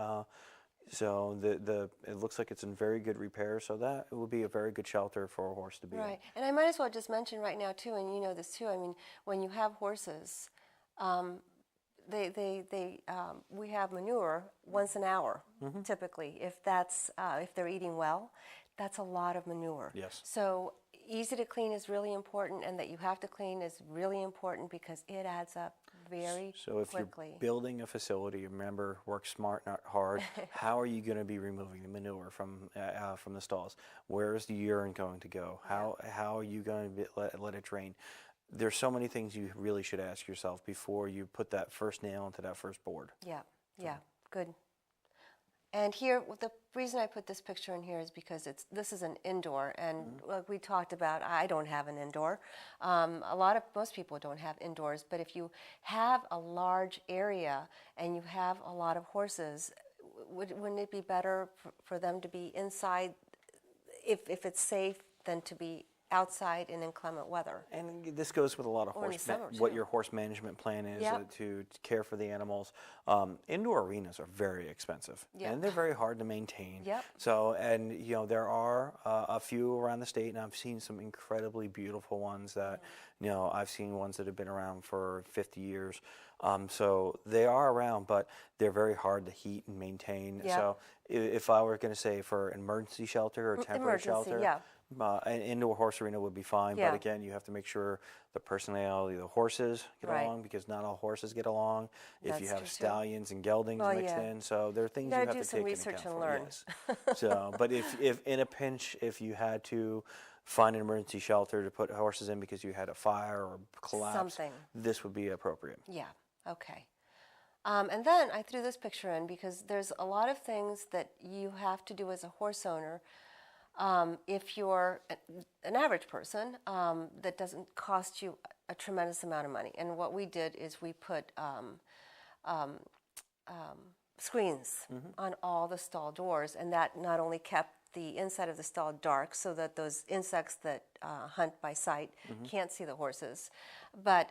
Speaker 2: So it looks like it's in very good repair. So that it would be a very good shelter for a horse to be in.
Speaker 1: And I might as well just mention right now too, and you know this too. I mean, when you have horses, we have manure once an hour typically. If they're eating well, that's a lot of manure.
Speaker 2: Yes.
Speaker 1: So easy to clean is really important, and that you have to clean is really important because it adds up very quickly.
Speaker 2: So if you're building a facility, remember, work smart, not hard. How are you going to be removing the manure from the stalls? Where is the urine going to go? How are you going to let it drain? There's so many things you really should ask yourself before you put that first nail into that first board. Good.
Speaker 1: And here, the reason I put this picture in here is because this is an indoor, and like we talked about, I don't have an indoor. Most people don't have indoors, but if you have a large area and you have a lot of horses, wouldn't it be better for them to be inside, if it's safe, than to be outside in inclement weather?
Speaker 2: And this goes with a lot of what your horse management plan is to care for the animals. Indoor arenas are very expensive, and they're very hard to maintain. So, and there are a few around the state, and I've seen some incredibly beautiful ones that, I've seen ones that have been around for 50 years. So they are around, but they're very hard to heat and maintain. So if I were going to say for emergency shelter or temporary shelter, An indoor horse arena would be fine,
Speaker 1: Yeah.
Speaker 2: but again, you have to make sure the personality of the horses get
Speaker 1: Right.
Speaker 2: along, because not all horses get along. If you
Speaker 1: That's
Speaker 2: have
Speaker 1: true, too.
Speaker 2: stallions and geldings
Speaker 1: Well,
Speaker 2: mixed
Speaker 1: yeah.
Speaker 2: in, so there are things
Speaker 1: gotta
Speaker 2: you have
Speaker 1: do
Speaker 2: to
Speaker 1: some
Speaker 2: take into
Speaker 1: research
Speaker 2: account
Speaker 1: and
Speaker 2: for.
Speaker 1: learn.
Speaker 2: Yes. So, but if in a pinch, if you had to find an emergency shelter to put horses in because you had a fire or collapse,
Speaker 1: Something.
Speaker 2: this would be appropriate.
Speaker 1: Yeah, okay. And then I threw this picture in because there's a lot of things that you have to do as a horse owner. If you're an average person, that doesn't cost you a tremendous amount of money. And what we did is we put screens on all the stall doors, and that not only kept the inside of the stall dark so that those insects that hunt by sight can't see the horses, but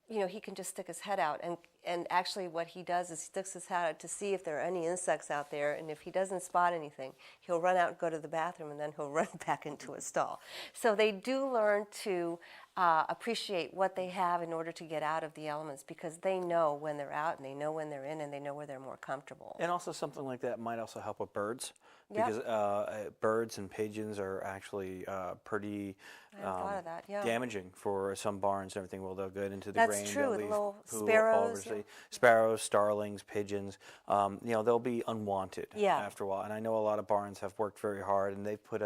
Speaker 1: you know, he can just stick his head out, and actually what he does is he sticks his head out to see if there are any insects out there, and if he doesn't spot anything, he'll run out and go to the bathroom, and then he'll run back into his stall. So they do learn to appreciate what they have in order to get out of the elements, because they know when they're out, and they know when they're in, and they know where they're more comfortable.
Speaker 2: And also something like that might also help with birds,
Speaker 1: Yep.
Speaker 2: because birds and pigeons are actually pretty
Speaker 1: I hadn't thought of that, yeah.
Speaker 2: damaging for some barns and everything. Well, they'll get into the
Speaker 1: That's
Speaker 2: grain.
Speaker 1: true,
Speaker 2: they'll
Speaker 1: the
Speaker 2: leave
Speaker 1: little
Speaker 2: poo all
Speaker 1: sparrows,
Speaker 2: over the-
Speaker 1: yeah.
Speaker 2: Sparrows, starlings, pigeons. You know, they'll be unwanted
Speaker 1: Yeah.
Speaker 2: after a while. And I know a lot of barns have worked very hard, and they've put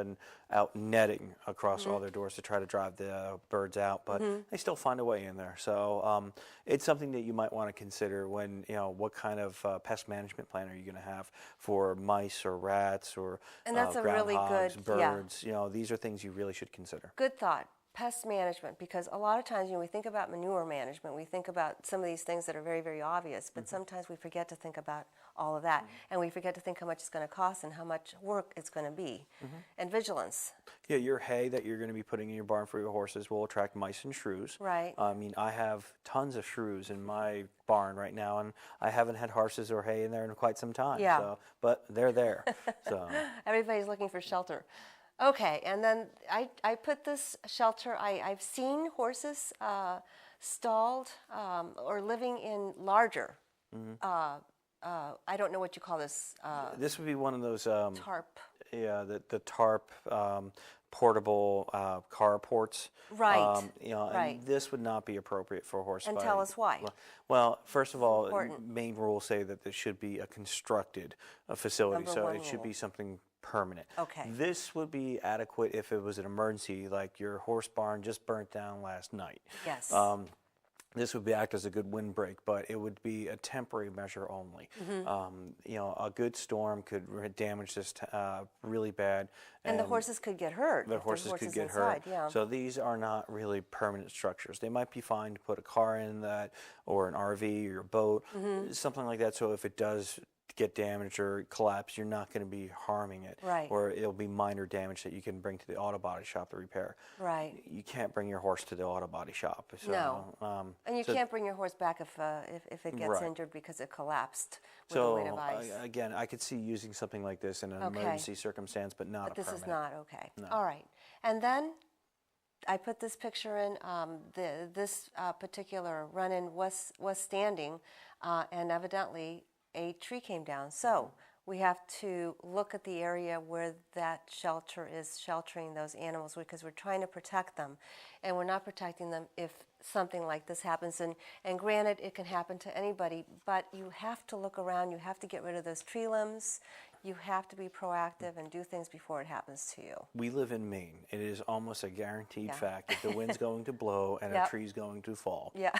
Speaker 2: out netting across all their doors to try to drive the birds out, but they still find a way in there. So it's something that you might want to consider when, you know, what kind of pest management plan are you going to have for mice or rats or
Speaker 1: And that's a really
Speaker 2: groundhogs,
Speaker 1: good- yeah.
Speaker 2: birds. You know, these are things you really should consider.
Speaker 1: Good thought. Pest management, because a lot of times, you know, we think about manure management, we think about some of these things that are very, very obvious, but sometimes we forget to think about all of that, and we forget to think how much it's going to cost and how much work it's going to be, and vigilance.
Speaker 2: Yeah, your hay that you're going to be putting in your barn for your horses will attract mice and shrews.
Speaker 1: Right.
Speaker 2: I mean, I have tons of shrews in my barn right now, and I haven't had horses or hay in there in quite some time.
Speaker 1: Yeah.
Speaker 2: So, but they're there. So.
Speaker 1: Everybody's looking for shelter. Okay, and then I put this shelter, I've seen horses stalled or living in larger, I don't know what you call this,
Speaker 2: This would be one of those
Speaker 1: tarp.
Speaker 2: Yeah, the tarp portable carports.
Speaker 1: Right,
Speaker 2: You know,
Speaker 1: right.
Speaker 2: and this would not be appropriate for horse.
Speaker 1: And tell us why.
Speaker 2: Well, first of all,
Speaker 1: important.
Speaker 2: Maine rules say that this should be a constructed facility,
Speaker 1: Number
Speaker 2: so
Speaker 1: one
Speaker 2: it should
Speaker 1: rule.
Speaker 2: be something permanent.
Speaker 1: Okay.
Speaker 2: This would be adequate if it was an emergency, like your horse barn just burnt down last night.
Speaker 1: Yes.
Speaker 2: This would act as a good windbreak, but it would be a temporary measure only. You know, a good storm could damage this really bad.
Speaker 1: and the horses could get hurt.
Speaker 2: The
Speaker 1: if there's
Speaker 2: horses could get
Speaker 1: inside,
Speaker 2: hurt.
Speaker 1: Yeah.
Speaker 2: So these are not really permanent structures. They might be fine to put a car in that, or an RV or a boat, something like that. So if it does get damaged or collapse, you're not going to be harming it.
Speaker 1: Right.
Speaker 2: Or it'll be minor damage that you can bring to the auto body shop to repair.
Speaker 1: Right.
Speaker 2: You can't bring your horse to the auto body shop. So,
Speaker 1: No. And you
Speaker 2: so-
Speaker 1: can't bring your horse back if it gets
Speaker 2: Right.
Speaker 1: injured because it collapsed with the weight
Speaker 2: So
Speaker 1: of ice.
Speaker 2: again, I could see using something like this in an
Speaker 1: Okay.
Speaker 2: emergency circumstance, but not
Speaker 1: But
Speaker 2: a
Speaker 1: this
Speaker 2: permanent.
Speaker 1: is not okay. All right. And then I put this picture in. This particular run-in was standing, and evidently a tree came down. So we have to look at the area where that shelter is sheltering those animals, because we're trying to protect them, and we're not protecting them if something like this happens. And granted, it can happen to anybody, but you have to look around. You have to get rid of those tree limbs. You have to be proactive and do things before it happens to you.
Speaker 2: We live in Maine. It is almost a guaranteed
Speaker 1: Yeah.
Speaker 2: fact that the wind's going to blow and
Speaker 1: Yep.
Speaker 2: a tree's going to fall.
Speaker 1: Yeah.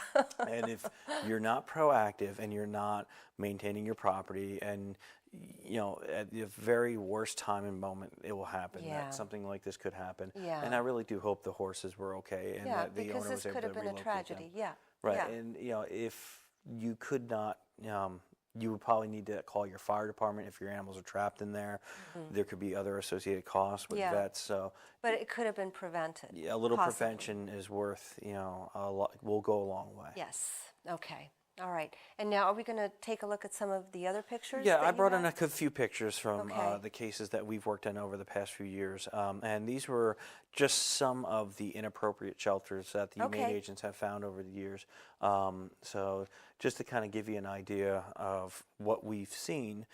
Speaker 2: And if you're not proactive and you're not maintaining your property, and you know, at the very worst time and moment, it will happen.
Speaker 1: Yeah.
Speaker 2: That something like this could happen.
Speaker 1: Yeah.
Speaker 2: And I really do hope the horses were okay and
Speaker 1: Yeah,
Speaker 2: that the
Speaker 1: because
Speaker 2: owner
Speaker 1: this
Speaker 2: was able
Speaker 1: could
Speaker 2: to
Speaker 1: have been a
Speaker 2: relocate them.
Speaker 1: tragedy. Yeah.
Speaker 2: Right.
Speaker 1: Yeah.
Speaker 2: And you know, if you could not, you would probably need to call your fire department if your animals are trapped in there. There could be other associated costs with
Speaker 1: Yeah.
Speaker 2: vets. So
Speaker 1: But it could have been prevented.
Speaker 2: yeah, a little
Speaker 1: possibly.
Speaker 2: prevention is worth, you know, a lot. Will go a long way.
Speaker 1: Yes. Okay. All right. And now, are we going to take a look at some of the other pictures?
Speaker 2: Yeah,
Speaker 1: that
Speaker 2: I
Speaker 1: you
Speaker 2: brought in
Speaker 1: have?
Speaker 2: a few pictures from
Speaker 1: Okay.
Speaker 2: the cases that we've worked on over the past few years. And these were just some of the inappropriate shelters that the humane
Speaker 1: Okay.
Speaker 2: agents have found over the years. So just to kind of give you an idea of what we've seen,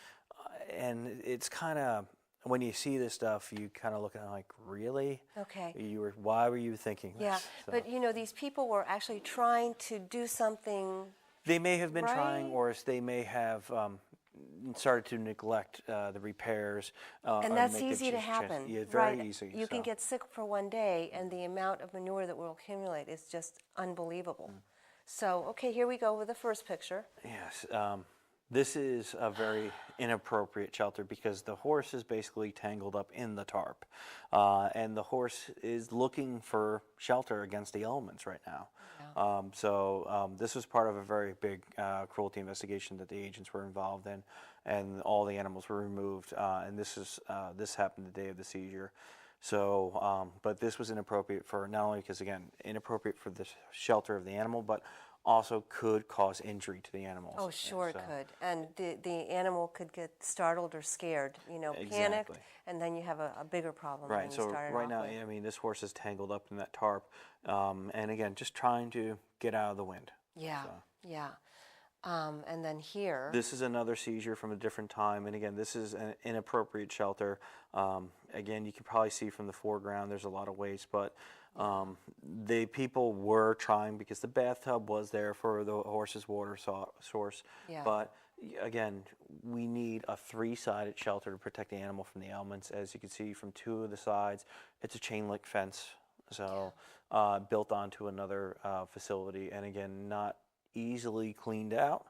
Speaker 2: and it's kind of when you see this stuff, you kind of look at it like, really?
Speaker 1: Okay.
Speaker 2: Why were you thinking
Speaker 1: Yeah,
Speaker 2: this? So
Speaker 1: but these people were actually trying to do something.
Speaker 2: they may have been trying,
Speaker 1: Right.
Speaker 2: or they may have started to neglect the repairs.
Speaker 1: And
Speaker 2: or
Speaker 1: that's
Speaker 2: make a
Speaker 1: easy to
Speaker 2: change.
Speaker 1: happen.
Speaker 2: Yeah, very
Speaker 1: Right.
Speaker 2: easy.
Speaker 1: You can
Speaker 2: So.
Speaker 1: get sick for one day, and the amount of manure that will accumulate is just unbelievable. So, okay, here we go with the first picture.
Speaker 2: Yes, this is a very inappropriate shelter because the horse is basically tangled up in the tarp, and the horse is looking for shelter against the elements right now.
Speaker 1: Yeah.
Speaker 2: This was part of a very big cruelty investigation that the agents were involved in, and all the animals were removed. And this happened the day of the seizure. So, but this was inappropriate for not only because again inappropriate for the shelter of the animal, but also could cause injury to the animals.
Speaker 1: Oh, sure it
Speaker 2: So-
Speaker 1: could. And the animal could get startled or scared, panicked,
Speaker 2: Exactly.
Speaker 1: and then you have a bigger problem than
Speaker 2: Right.
Speaker 1: you
Speaker 2: So
Speaker 1: started
Speaker 2: right
Speaker 1: off
Speaker 2: now,
Speaker 1: with.
Speaker 2: I mean, this horse is tangled up in that tarp, and again, just trying to get out of the wind.
Speaker 1: Yeah,
Speaker 2: So.
Speaker 1: yeah. And then here.
Speaker 2: This is another seizure from a different time, and again, this is an inappropriate shelter. Again, you can probably see from the foreground there's a lot of waste, but the people were trying because the bathtub was there for the horse's water source.
Speaker 1: Yeah.
Speaker 2: But again, we need a three-sided shelter to protect the animal from the elements. As you can see from two of the sides, it's a chain link fence, so built onto another facility, and again, not easily cleaned out.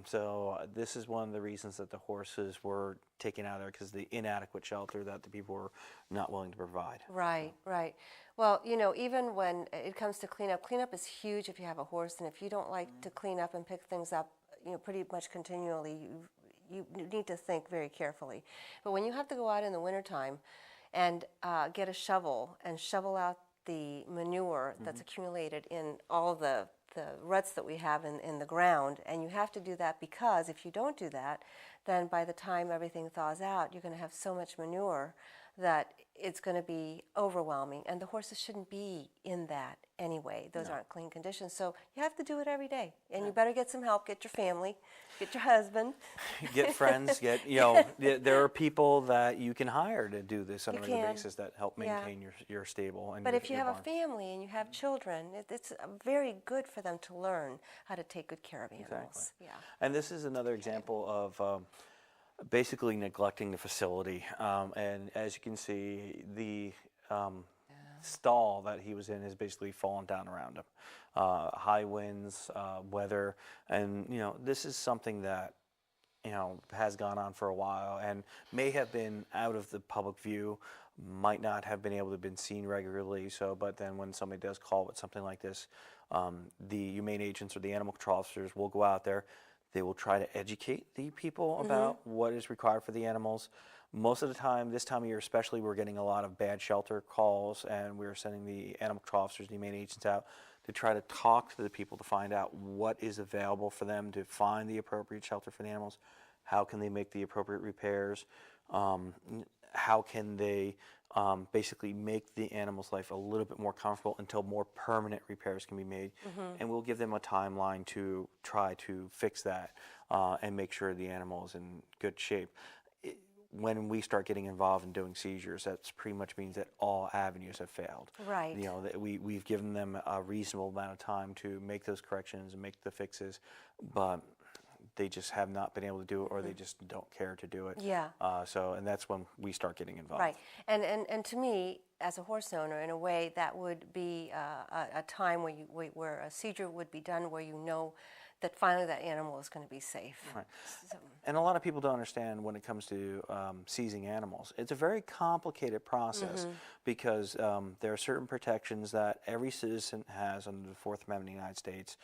Speaker 2: So this is one of the reasons that the horses were taken out of there, because the inadequate shelter that the people were not willing to provide.
Speaker 1: Right, right. Well, even when it comes to cleanup is huge if you have a horse, and if you don't like to clean up and pick things up, pretty much continually, you need to think very carefully. But when you have to go out in the wintertime and get a shovel and shovel out the manure that's accumulated in all the ruts that we have in the ground, and you have to do that because if you don't do that, then by the time everything thaws out, you're going to have so much manure that it's going to be overwhelming, and the horses shouldn't be in that anyway. Those aren't clean conditions, so you have to do it every day, and you better get some help, get your family, get your husband.
Speaker 2: Get friends, there are people that you can hire to do this on a regular
Speaker 1: can.
Speaker 2: basis that help maintain your stable. And
Speaker 1: But
Speaker 2: your,
Speaker 1: if you
Speaker 2: your
Speaker 1: have
Speaker 2: barn.
Speaker 1: a family and you have children, it's very good for them to learn how to take good care of animals.
Speaker 2: Exactly.
Speaker 1: Yeah.
Speaker 2: And this is another example of basically neglecting the facility. And as you can see, the stall that he was in has basically fallen down around him. High winds, weather, and this is something that has gone on for a while and may have been out of the public view, might not have been able to have been seen regularly. So, but then when somebody does call with something like this, the humane agents or the animal control officers will go out there. They will try to educate the people about what is required for the animals. Most of the time, this time of year especially, we're getting a lot of bad shelter calls, and we're sending the animal control officers, the humane agents out to try to talk to the people to find out what is available for them to find the appropriate shelter for the animals. How can they make the appropriate repairs? How can they basically make the animal's life a little bit more comfortable until more permanent repairs can be made? And we'll give them a timeline to try to fix that and make sure the animal is in good shape. When we start getting involved in doing seizures, that pretty much means that all avenues have failed.
Speaker 1: Right.
Speaker 2: That we've given them a reasonable amount of time to make those corrections and make the fixes, but they just have not been able to do it, or they just don't care to do it.
Speaker 1: Yeah.
Speaker 2: And that's when we start getting involved.
Speaker 1: Right. And to me, as a horse owner, in a way, that would be a time where a seizure would be done where you know that finally that animal is going to be safe.
Speaker 2: Right.
Speaker 1: So,
Speaker 2: And a lot of people don't understand when it comes to seizing animals. It's a very complicated process because there are certain protections that every citizen has under the Fourth Amendment of the United States.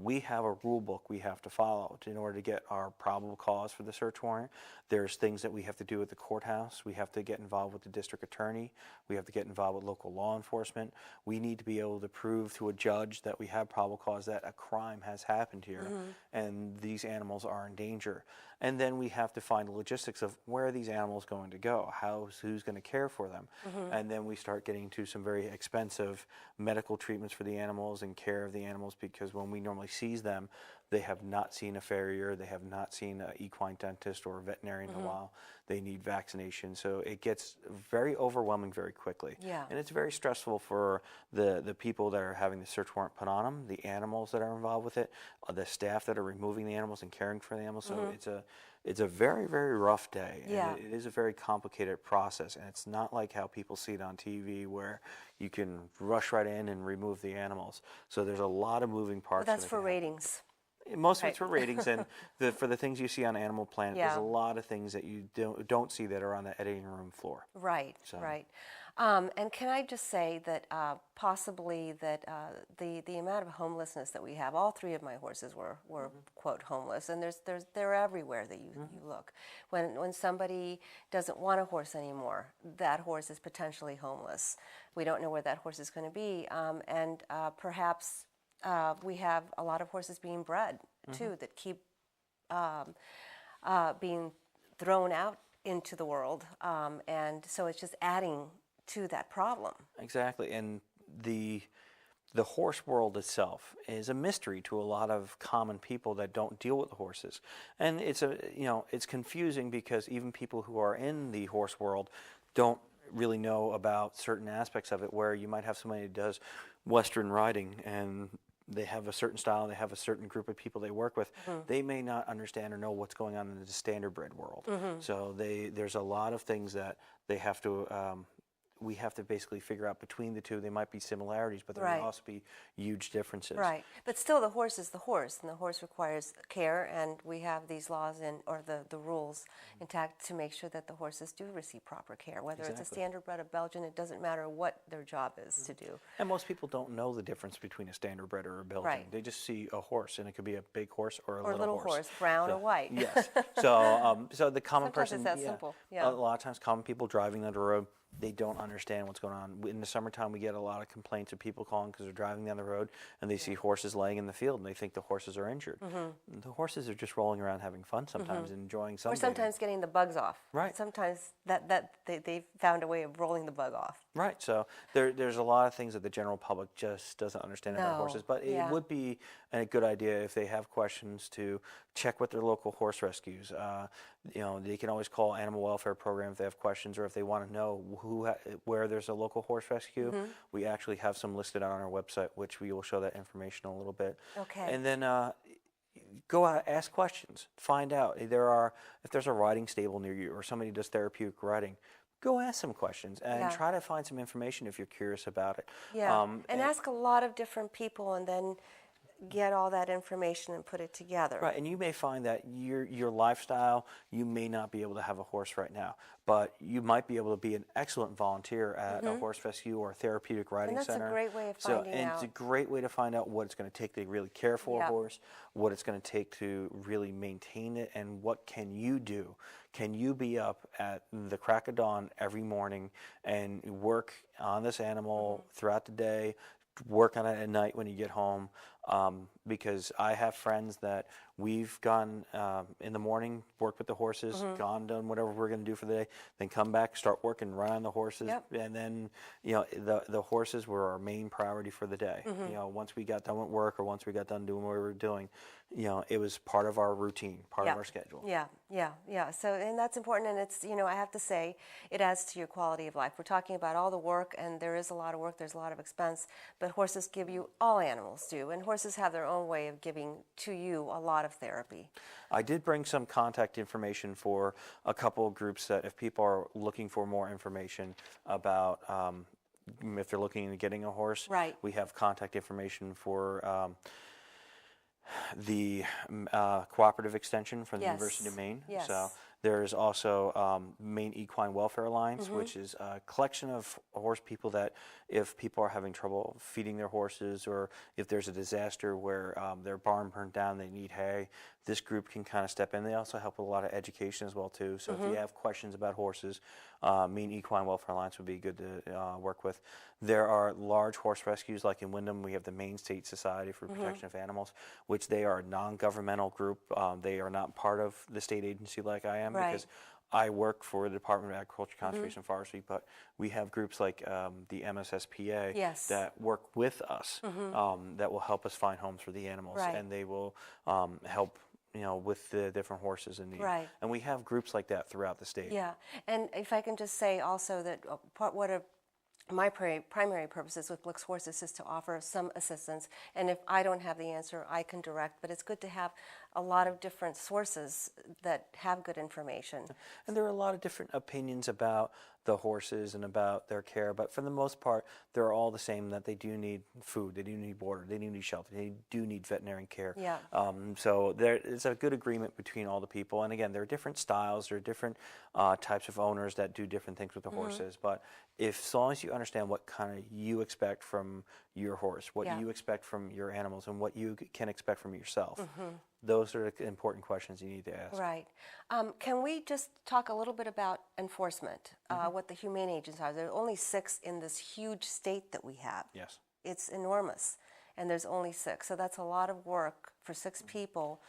Speaker 2: We have a rule book we have to follow in order to get our probable cause for the search warrant. There's things that we have to do at the courthouse. We have to get involved with the district attorney. We have to get involved with local law enforcement. We need to be able to prove to a judge that we have probable cause that a crime has happened here and these animals are in danger. And then we have to find the logistics of where are these animals going to go? Who's going to care for them? And then we start getting to some very expensive medical treatments for the animals and care of the animals, because when we normally seize them, they have not seen a farrier, they have not seen an equine dentist or a veterinarian in a while. They need vaccination, so it gets very overwhelming very quickly.
Speaker 1: Yeah.
Speaker 2: And it's very stressful for the people that are having the search warrant put on them, the animals that are involved with it, the staff that are removing the animals and caring for the animals. So it's a very, very rough day.
Speaker 1: Yeah.
Speaker 2: And it is a very complicated process, and it's not like how people see it on TV where you can rush right in and remove the animals. So there's a lot of moving parts.
Speaker 1: But that's for ratings.
Speaker 2: Most of it's for ratings, and for the things you see on Animal Planet, there's a lot of things that you don't see that are on the editing room floor.
Speaker 1: Right,
Speaker 2: So.
Speaker 1: right. And can I just say that possibly that the amount of homelessness that we have, all three of my horses were quote homeless, and they're everywhere that you look. When somebody doesn't want a horse anymore, that horse is potentially homeless. We don't know where that horse is going to be, and perhaps we have a lot of horses being bred too that keep being thrown out into the world, and so it's just adding to that problem.
Speaker 2: Exactly, and the horse world itself is a mystery to a lot of common people that don't deal with the horses, and it's confusing because even people who are in the horse world don't really know about certain aspects of it. Where you might have somebody who does Western riding and they have a certain style, they have a certain group of people they work with, they may not understand or know what's going on in the standardbred world. So there's a lot of things that they have to we have to basically figure out between the two. They might be similarities, but there may also be huge differences.
Speaker 1: Right, but still the horse is the horse, and the horse requires care, and we have these laws or the rules intact to make sure that the horses do receive proper care. Whether it's a standardbred or Belgian, it doesn't matter what their job is to do.
Speaker 2: And most people don't know the difference between a standardbred or a Belgian.
Speaker 1: Right.
Speaker 2: They just see a horse, and it could be a big horse or a
Speaker 1: little horse, brown or white.
Speaker 2: Yes. So the common
Speaker 1: Sometimes
Speaker 2: person,
Speaker 1: it's that simple. Yeah.
Speaker 2: A lot of times common people driving down the road, they don't understand what's going on. In the summertime, we get a lot of complaints of people calling because they're driving down the road and they see horses laying in the field and they think the horses are injured. The horses are just rolling around having fun sometimes and enjoying sunbathing.
Speaker 1: Or sometimes getting the bugs off.
Speaker 2: Right.
Speaker 1: Sometimes they found a way of rolling the bug off.
Speaker 2: Right. So there's a lot of things that the general public just doesn't understand about horses. But it would be a good idea if they have questions to check with their local horse rescues. They can always call Animal Welfare Program if they have questions or if they want to know where there's a local horse rescue. We actually have some listed on our website, which we will show that information a little bit.
Speaker 1: Okay.
Speaker 2: And then go out, ask questions, find out if there's a riding stable near you or somebody does therapeutic riding. Go ask some questions and try to find some information if you're curious about it.
Speaker 1: Yeah, and ask a lot of different people and then get all that information and put it together.
Speaker 2: Right, and you may find that your lifestyle, you may not be able to have a horse right now, but you might be able to be an excellent volunteer at a horse rescue or a therapeutic riding center.
Speaker 1: And that's a great way of finding out.
Speaker 2: It's a great way to find out what it's going to take to really care for a horse, what it's going to take to really maintain it, and what can you do. Can you be up at the crack of dawn every morning and work on this animal throughout the day, work on it at night when you get home? Because I have friends that we've gone in the morning, worked with the horses, gone, done whatever we're going to do for the day, then come back, start working, run on the horses, and then the horses were our main priority for the day. Once we got done with work or once we got done doing what we were doing, it was part of our routine, part of our schedule.
Speaker 1: Yeah. So, and that's important, and it's, I have to say, it adds to your quality of life. We're talking about all the work, and there is a lot of work, there's a lot of expense, but horses give you, all animals do, and horses have their own way of giving to you a lot of therapy.
Speaker 2: I did bring some contact information for a couple of groups that if people are looking for more information about if they're looking into getting a horse, we have contact information for the Cooperative Extension from the University of Maine. So there's also Maine Equine Welfare Alliance, which is a collection of horse people that if people are having trouble feeding their horses or if there's a disaster where their barn burned down, they need hay, this group can kind of step in. They also help with a lot of education as well too. So if you have questions about horses, Maine Equine Welfare Alliance would be good to work with. There are large horse rescues, like in Windham, we have the Maine State Society for Protection of Animals, which they are a non-governmental group. They are not part of the state agency like I am because I work for the Department of Agriculture, Conservation, and Forestry, but we have groups like the MSSPA
Speaker 1: Yes.
Speaker 2: that work with us that will help us find homes for the animals,
Speaker 1: Right.
Speaker 2: and they will help with the different horses in need.
Speaker 1: Right.
Speaker 2: And we have groups like that throughout the state.
Speaker 1: Yeah, and if I can just say also that my primary purposes with BLIXX Horses is to offer some assistance, and if I don't have the answer, I can direct, but it's good to have a lot of different sources that have good information.
Speaker 2: And there are a lot of different opinions about the horses and about their care, but for the most part, they're all the same, that they do need food, they do need water, they do need shelter, they do need veterinary care.
Speaker 1: Yeah.
Speaker 2: So there is a good agreement between all the people. And again, there are different styles, there are different types of owners that do different things with the horses, but as long as you understand what kind of you expect from your horse, what you expect from your animals, and what you can expect from yourself, those are the important questions you need to ask.
Speaker 1: Right. Can we just talk a little bit about enforcement, what the humane agents are? There are only 6 in this huge state that we have.
Speaker 2: Yes.
Speaker 1: It's enormous, and there's only 6, so that's a lot of work for 6 people.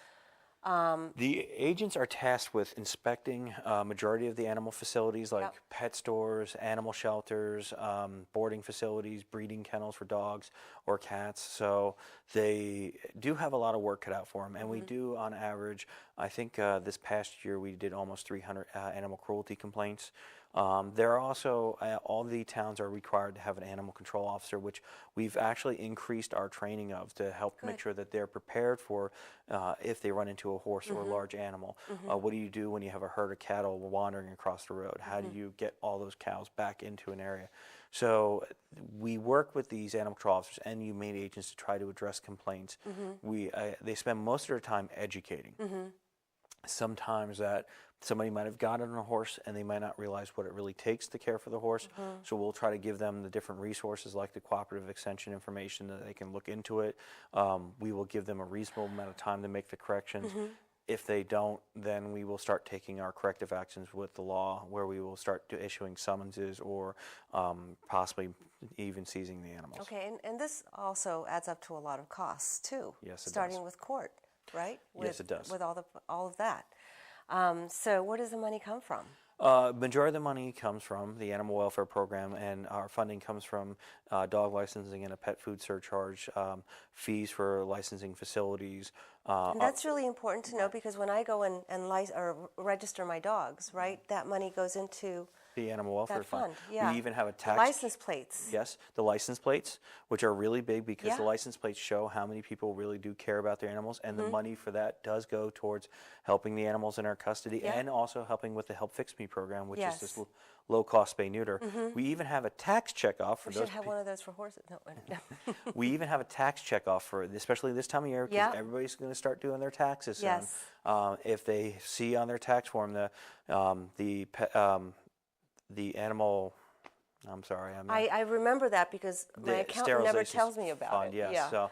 Speaker 2: The agents are tasked with inspecting majority of the animal facilities, like pet stores, animal shelters, boarding facilities, breeding kennels for dogs or cats. So they do have a lot of work cut out for them. And we do, on average, I think this past year we did almost 300 animal cruelty complaints. There are also, all the towns are required to have an animal control officer, which we've actually increased our training of to help make sure that they're prepared for if they run into a horse or a large animal. What do you do when you have a herd of cattle wandering across the road? How do you get all those cows back into an area? So we work with these animal control officers and humane agents to try to address complaints. They spend most of their time educating. Sometimes that somebody might have gotten on a horse and they might not realize what it really takes to care for the horse. So we'll try to give them the different resources like the cooperative extension information that they can look into it. We will give them a reasonable amount of time to make the corrections. If they don't, then we will start taking our corrective actions with the law, where we will start issuing summonses or possibly even seizing the animals.
Speaker 1: Okay, and this also adds up to a lot of costs too.
Speaker 2: Yes, it
Speaker 1: starting
Speaker 2: does.
Speaker 1: with court, right?
Speaker 2: Yes, it does.
Speaker 1: With all of that. So where does the money come from?
Speaker 2: Majority of the money comes from the animal welfare program, and our funding comes from dog licensing and a pet food surcharge, fees for licensing facilities.
Speaker 1: And that's really important to know, because when I go and register my dogs, right, that money goes into
Speaker 2: the animal welfare
Speaker 1: that fund.
Speaker 2: fund.
Speaker 1: Yeah.
Speaker 2: We even have a tax.
Speaker 1: The license plates.
Speaker 2: Yes, the license plates, which are really big because the license plates show how many people really do care about their animals, and the money for that does go towards helping the animals in our custody and also helping with the Help Fix Me program, which is this low-cost spay-neuter. We even have a tax check-off for
Speaker 1: We
Speaker 2: those.
Speaker 1: should have one of those for horses. No.
Speaker 2: We even have a tax check-off for, especially this time of year, because everybody's going to start doing their taxes soon.
Speaker 1: Yes.
Speaker 2: If they see on their tax form the animal, I'm sorry.
Speaker 1: I remember that because my
Speaker 2: the
Speaker 1: accountant never
Speaker 2: sterilization
Speaker 1: tells me about
Speaker 2: fund,
Speaker 1: it.
Speaker 2: Yes. So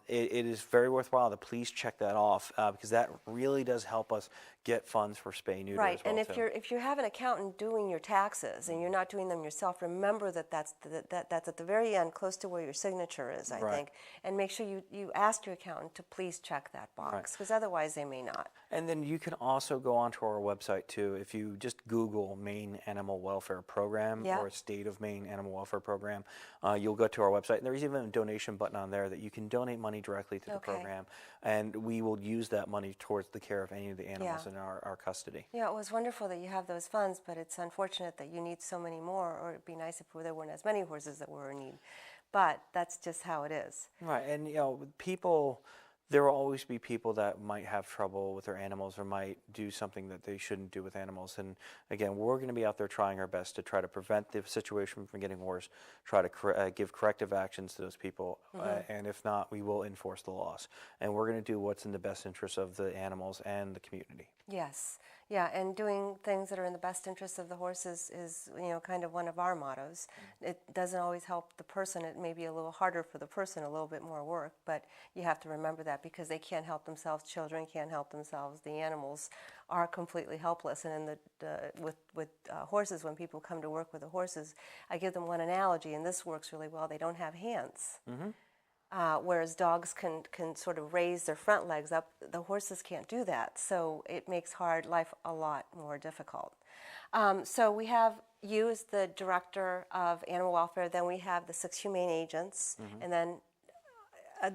Speaker 2: it is very worthwhile to please check that off because that really does help us get funds for spay neuter.
Speaker 1: Right,
Speaker 2: as well,
Speaker 1: and
Speaker 2: too.
Speaker 1: if you have an accountant doing your taxes and you're not doing them yourself, remember that's at the very end, close to where your signature is, I think, and make sure you ask your accountant to please check that box, because otherwise they may not.
Speaker 2: And then you can also go onto our website too. If you just Google Maine Animal Welfare Program or State of Maine Animal Welfare Program, you'll go to our website. And there's even a donation button on there that you can donate money directly to the program, and we will use that money towards the care of any of the animals in our custody.
Speaker 1: Yeah, it was wonderful that you have those funds, but it's unfortunate that you need so many more, or it'd be nice if there weren't as many horses that were in need. But that's just how it is.
Speaker 2: Right, and there will always be people that might have trouble with their animals or might do something that they shouldn't do with animals. And again, we're going to be out there trying our best to try to prevent the situation from getting worse, try to give corrective actions to those people, and if not, we will enforce the laws. And we're going to do what's in the best interest of the animals and the community.
Speaker 1: Yes. Yeah, and doing things that are in the best interest of the horses is, kind of one of our mottos. It doesn't always help the person. It may be a little harder for the person, a little bit more work, but you have to remember that because they can't help themselves. Children can't help themselves. The animals are completely helpless. And with horses, when people come to work with the horses, I give them one analogy, and this works really well. They don't have hands. whereas dogs can sort of raise their front legs up. The horses can't do that, so it makes hard life a lot more difficult. So we have you as the director of animal welfare, then we have the 6 humane agents, and then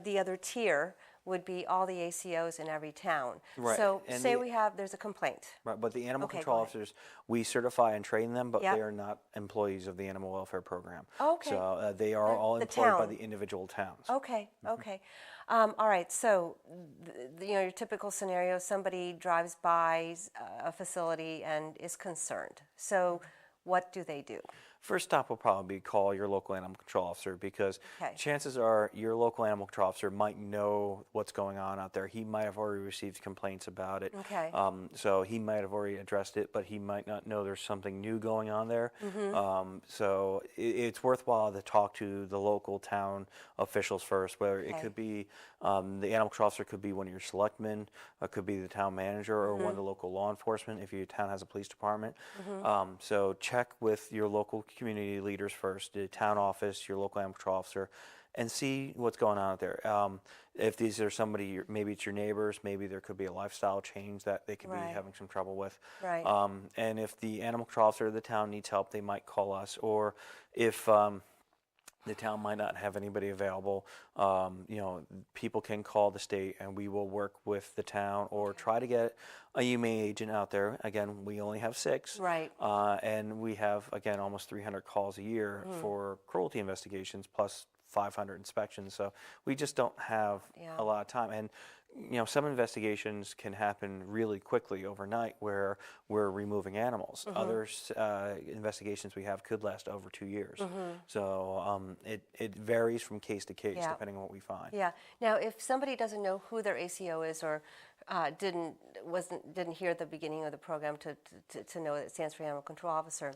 Speaker 1: the other tier would be all the ACOs in every town.
Speaker 2: Right.
Speaker 1: So
Speaker 2: And
Speaker 1: say there's a complaint.
Speaker 2: Right, but the animal
Speaker 1: Okay,
Speaker 2: control
Speaker 1: go ahead.
Speaker 2: officers, we certify and train them, but
Speaker 1: Yep.
Speaker 2: they are not employees of the animal welfare program.
Speaker 1: Okay.
Speaker 2: So they are all
Speaker 1: the
Speaker 2: employed by
Speaker 1: town.
Speaker 2: the individual towns.
Speaker 1: Okay, okay. All right, so your typical scenario, somebody drives by a facility and is concerned. So what do they do?
Speaker 2: First stop will probably be call your local animal control officer, because
Speaker 1: Okay.
Speaker 2: chances are your local animal control officer might know what's going on out there. He might have already received complaints about it.
Speaker 1: Okay.
Speaker 2: So he might have already addressed it, but he might not know there's something new going on there. So it's worthwhile to talk to the local town officials first, whether it
Speaker 1: Okay.
Speaker 2: could be the animal control officer could be one of your selectmen, could be the town manager, or one of the local law enforcement if your town has a police department. So check with your local community leaders first, the town office, your local animal control officer, and see what's going on out there. If these are somebody, maybe it's your neighbors, maybe there could be a lifestyle change that they could
Speaker 1: Right.
Speaker 2: be having some trouble with.
Speaker 1: Right.
Speaker 2: And if the animal control officer of the town needs help, they might call us. Or if the town might not have anybody available, people can call the state, and we will work with the town or try to get a humane agent out there. Again, we only have 6.
Speaker 1: Right.
Speaker 2: And we have, again, almost 300 calls a year for cruelty investigations, plus 500 inspections. So we just don't have
Speaker 1: Yeah.
Speaker 2: a lot of time. And some investigations can happen really quickly overnight where we're removing animals. Other investigations we have could last over 2 years. So it varies from case to case,
Speaker 1: Yeah.
Speaker 2: depending on what we find.
Speaker 1: Yeah. Now, if somebody doesn't know who their ACO is, or didn't hear the beginning of the program to know that it stands for Animal Control Officer,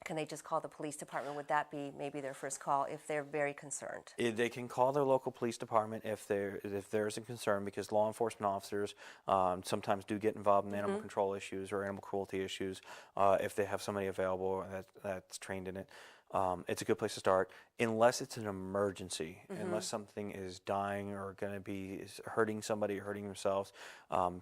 Speaker 1: can they just call the police department? Would that be maybe their first call if they're very concerned?
Speaker 2: They can call their local police department if there's a concern, because law enforcement officers sometimes do get involved in animal control issues or animal cruelty issues. If they have somebody available that's trained in it, it's a good place to start, unless it's an emergency, unless something is dying or going to be hurting somebody or hurting themselves.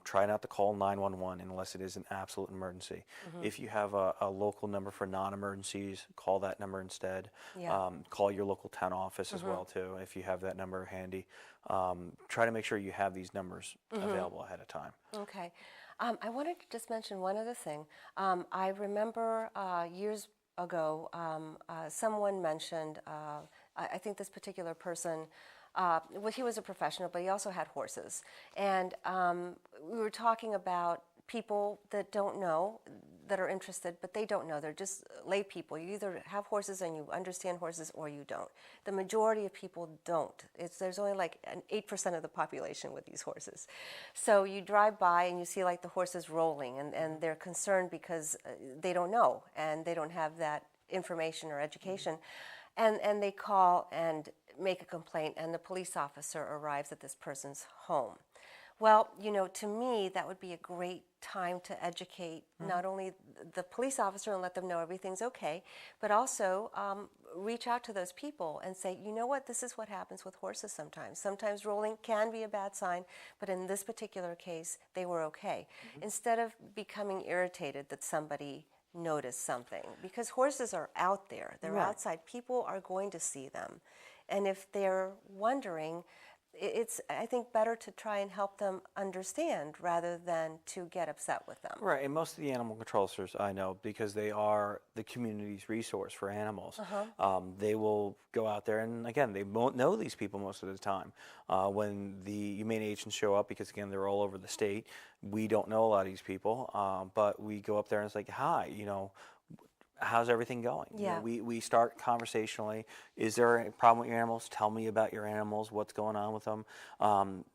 Speaker 2: Try not to call 911 unless it is an absolute emergency. If you have a local number for non-emergencies, call that number instead.
Speaker 1: Yeah.
Speaker 2: Call your local town office as well too, if you have that number handy. Try to make sure you have these numbers available ahead of time.
Speaker 1: Okay. I wanted to just mention one other thing. I remember years ago, someone mentioned, I think this particular person, he was a professional, but he also had horses. And we were talking about people that don't know, that are interested, but they don't know. They're just lay people. You either have horses and you understand horses, or you don't. The majority of people don't. There's only like 8% of the population with these horses. So you drive by and you see like the horses rolling, and they're concerned because they don't know and they don't have that information or education. And they call and make a complaint, and the police officer arrives at this person's home. Well, to me, that would be a great time to educate not only the police officer and let them know everything's okay, but also reach out to those people and say, you know what, this is what happens with horses sometimes. Sometimes rolling can be a bad sign, but in this particular case, they were okay. Instead of becoming irritated that somebody noticed something, because horses are out there, they're
Speaker 2: Right.
Speaker 1: outside, people are going to see them. And if they're wondering, it's, I think, better to try and help them understand rather than to get upset with them.
Speaker 2: Right, and most of the animal control officers I know, because they are the community's resource for animals, they will go out there, and again, they won't know these people most of the time. When the humane agents show up, because again, they're all over the state, we don't know a lot of these people, but we go up there and it's like, hi, how's everything going?
Speaker 1: Yeah.
Speaker 2: We start conversationally. Is there a problem with your animals? Tell me about your animals. What's going on with them?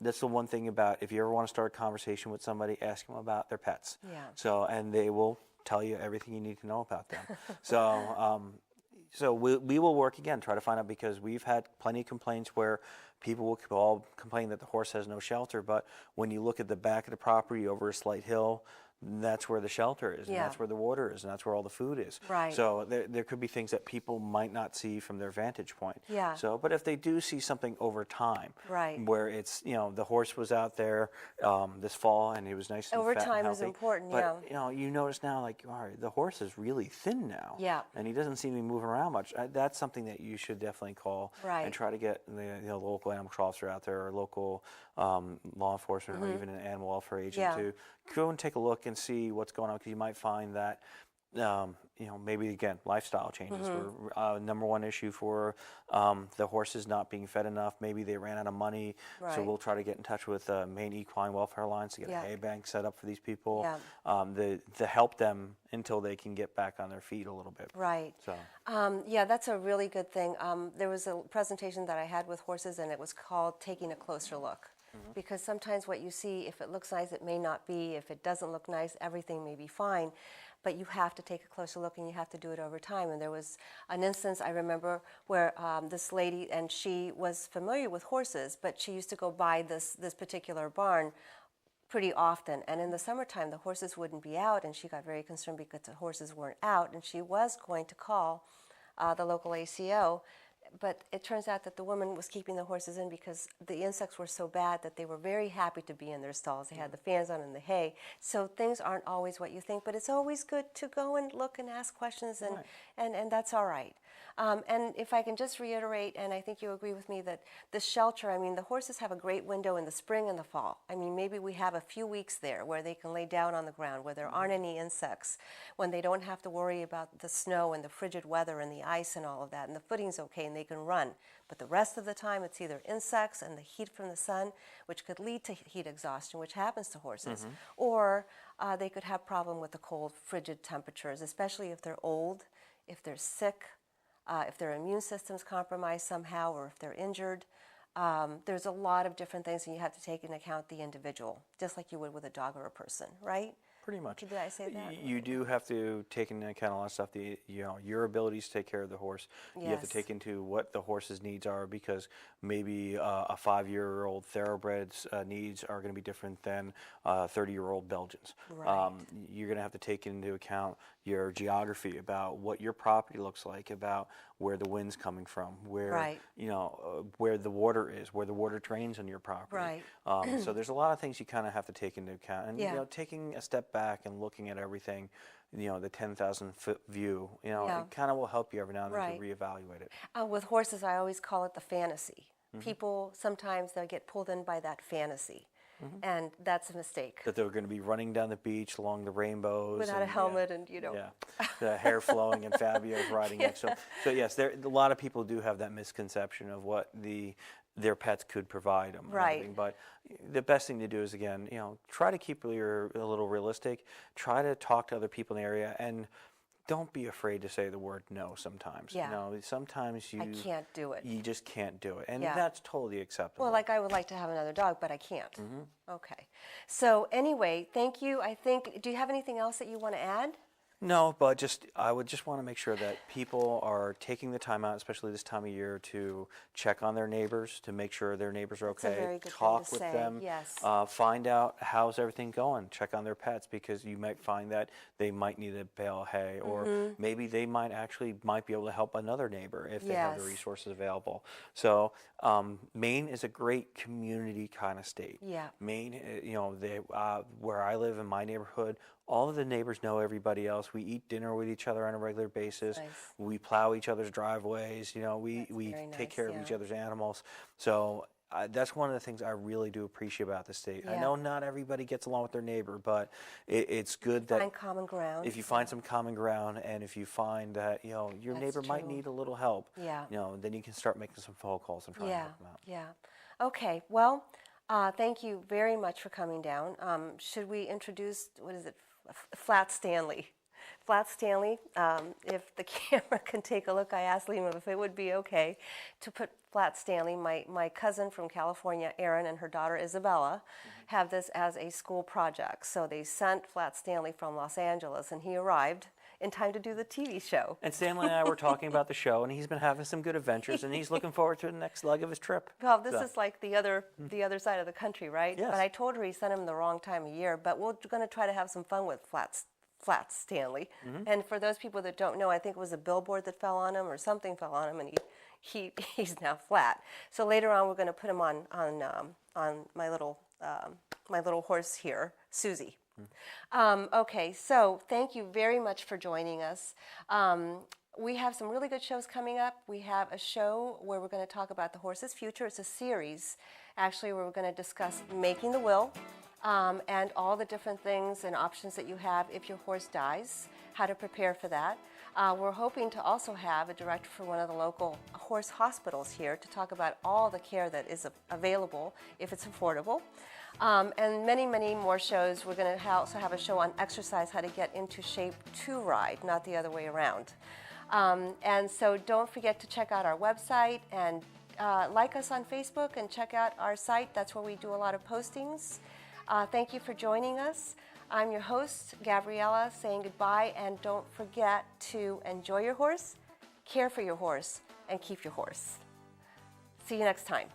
Speaker 2: That's the one thing about, if you ever want to start a conversation with somebody, ask them about their pets.
Speaker 1: Yeah.
Speaker 2: So, and they will tell you everything you need to know about them. So we will work again, try to find out, because we've had plenty of complaints where people will all complain that the horse has no shelter, but when you look at the back of the property over a slight hill, that's where the shelter is, and
Speaker 1: Yeah.
Speaker 2: that's where the water is, and that's where all the food is.
Speaker 1: Right.
Speaker 2: So there could be things that people might not see from their vantage point.
Speaker 1: Yeah.
Speaker 2: So, but if they do see something over time,
Speaker 1: Right.
Speaker 2: where it's, the horse was out there this fall and he was nice and
Speaker 1: Over
Speaker 2: fat
Speaker 1: time
Speaker 2: and
Speaker 1: is
Speaker 2: healthy.
Speaker 1: important,
Speaker 2: but,
Speaker 1: yeah.
Speaker 2: you notice now, like, all right, the horse is really thin now.
Speaker 1: Yeah.
Speaker 2: And he doesn't seem to be moving around much. That's something that you should definitely call
Speaker 1: Right.
Speaker 2: and try to get the local animal control officer out there, or local law enforcement, or even an animal welfare agent
Speaker 1: Yeah.
Speaker 2: to go and take a look and see what's going on, because you might find that maybe again lifestyle changes were number one issue for the horses not being fed enough. Maybe they ran out of money, so
Speaker 1: Right.
Speaker 2: we'll try to get in touch with Maine Equine Welfare Alliance to get
Speaker 1: Yeah.
Speaker 2: a hay bank set up for these people,
Speaker 1: Yeah.
Speaker 2: to help them until they can get back on their feet a little bit.
Speaker 1: Right.
Speaker 2: So
Speaker 1: Yeah, that's a really good thing. There was a presentation that I had with horses, and it was called Taking a Closer Look. Because sometimes what you see, if it looks nice, it may not be. If it doesn't look nice, everything may be fine. But you have to take a closer look, and you have to do it over time. And there was an instance I remember where this lady, and she was familiar with horses, but she used to go by this particular barn pretty often. And in the summertime, the horses wouldn't be out, and she got very concerned because the horses weren't out. And she was going to call the local ACO. But it turns out that the woman was keeping the horses in because the insects were so bad that they were very happy to be in their stalls. They had the fans on and the hay. So things aren't always what you think, but it's always good to go and look and ask questions, and,
Speaker 2: Right.
Speaker 1: and that's all right. And if I can just reiterate, and I think you agree with me, that the shelter, I mean, the horses have a great window in the spring and the fall. I mean, maybe we have a few weeks there where they can lay down on the ground, where there aren't any insects, when they don't have to worry about the snow and the frigid weather and the ice and all of that, and the footing's okay and they can run. But the rest of the time, it's either insects and the heat from the sun, which could lead to heat exhaustion, which happens to horses, or they could have problem with the cold, frigid temperatures, especially if they're old, if they're sick, if their immune system's compromised somehow, or if they're injured. There's a lot of different things, and you have to take into account the individual, just like you would with a dog or a person, right?
Speaker 2: Pretty much.
Speaker 1: Did I say that?
Speaker 2: You do have to take into account a lot of stuff. Your abilities to take care of the horse. You have to
Speaker 1: Yes.
Speaker 2: take into what the horse's needs are, because maybe a 5-year-old thoroughbred's needs are going to be different than 30-year-old Belgians.
Speaker 1: Right.
Speaker 2: You're going to have to take into account your geography, about what your property looks like, about where the wind's coming from, where
Speaker 1: Right.
Speaker 2: where the water is, where the water drains on your property.
Speaker 1: Right.
Speaker 2: So there's a lot of things you kind of have to take into account, and
Speaker 1: Yeah.
Speaker 2: taking a step back and looking at everything, the 10,000-foot view,
Speaker 1: Yeah.
Speaker 2: it kind of will help you every now and then
Speaker 1: Right.
Speaker 2: to reevaluate it.
Speaker 1: With horses, I always call it the fantasy.
Speaker 2: Mm-hmm.
Speaker 1: People, sometimes they'll get pulled in by that fantasy, and that's a mistake.
Speaker 2: That they're going to be running down the beach along the rainbows
Speaker 1: Without a
Speaker 2: and,
Speaker 1: helmet and,
Speaker 2: yeah, the hair flowing and Fabio's riding next to them. So yes, a lot of people do have that misconception of what their pets could provide them. and
Speaker 1: Right.
Speaker 2: everything. But the best thing to do is, again, try to keep a little realistic. Try to talk to other people in the area, and don't be afraid to say the word no sometimes.
Speaker 1: Yeah.
Speaker 2: Sometimes
Speaker 1: I can't do it.
Speaker 2: you just can't do it, and
Speaker 1: Yeah.
Speaker 2: that's totally acceptable.
Speaker 1: Well, like I would like to have another dog, but I can't.
Speaker 2: Mm-hmm.
Speaker 1: Okay. So anyway, thank you. I think, do you have anything else that you want to add?
Speaker 2: No, but I would just want to make sure that people are taking the time out, especially this time of year, to check on their neighbors, to make sure their neighbors are
Speaker 1: That's a
Speaker 2: okay.
Speaker 1: very good thing
Speaker 2: Talk
Speaker 1: to
Speaker 2: with
Speaker 1: say,
Speaker 2: them.
Speaker 1: yes.
Speaker 2: Find out how's everything going. Check on their pets, because you might find that they might need a bale of hay, or maybe they might be able to help another neighbor if they have the
Speaker 1: Yes.
Speaker 2: resources available. So Maine is a great community kind of state.
Speaker 1: Yeah.
Speaker 2: Maine, where I live in my neighborhood, all of the neighbors know everybody else. We eat dinner with each other on a regular basis.
Speaker 1: Nice.
Speaker 2: We plow each other's driveways. We
Speaker 1: very
Speaker 2: take
Speaker 1: nice,
Speaker 2: care of
Speaker 1: yeah.
Speaker 2: each other's animals. So that's one of the things I really do appreciate about the state. I
Speaker 1: Yeah.
Speaker 2: know not everybody gets along with their neighbor, but it's good that
Speaker 1: Find common ground.
Speaker 2: if you find some common ground, and if you find that your
Speaker 1: That's
Speaker 2: neighbor might
Speaker 1: true.
Speaker 2: need a little help,
Speaker 1: Yeah.
Speaker 2: then you can start making some phone calls and try to
Speaker 1: Yeah,
Speaker 2: help them out.
Speaker 1: yeah. Okay, well, thank you very much for coming down. Should we introduce, what is it, Flat Stanley? Flat Stanley. If the camera can take a look, I asked Lima if it would be okay to put Flat Stanley. My cousin from California, Erin, and her daughter Isabella have this as a school project. So they sent Flat Stanley from Los Angeles, and he arrived in time to do the TV show.
Speaker 2: And Stanley and I were talking about the show, and he's been having some good adventures, and he's looking forward to the next leg of his trip.
Speaker 1: Well, this is like the other side of the country, right?
Speaker 2: Yes.
Speaker 1: But I told her he sent him the wrong time of year. But we're going to try to have some fun with Flat Stanley. And for those people that don't know, I think it was a billboard that fell on him or something fell on him, and he's now flat. So later on, we're going to put him on my little horse here, Susie. Okay, so thank you very much for joining us. We have some really good shows coming up. We have a show where we're going to talk about the horse's future. It's a series, actually, where we're going to discuss making the will and all the different things and options that you have if your horse dies, how to prepare for that. We're hoping to also have a director for one of the local horse hospitals here to talk about all the care that is available if it's affordable. And many, many more shows. We're going to also have a show on exercise, how to get into shape to ride, not the other way around. And so don't forget to check out our website and like us on Facebook and check out our site. That's where we do a lot of postings. Thank you for joining us. I'm your host, Gabriella, saying goodbye, and don't forget to enjoy your horse, care for your horse, and keep your horse. See you next time.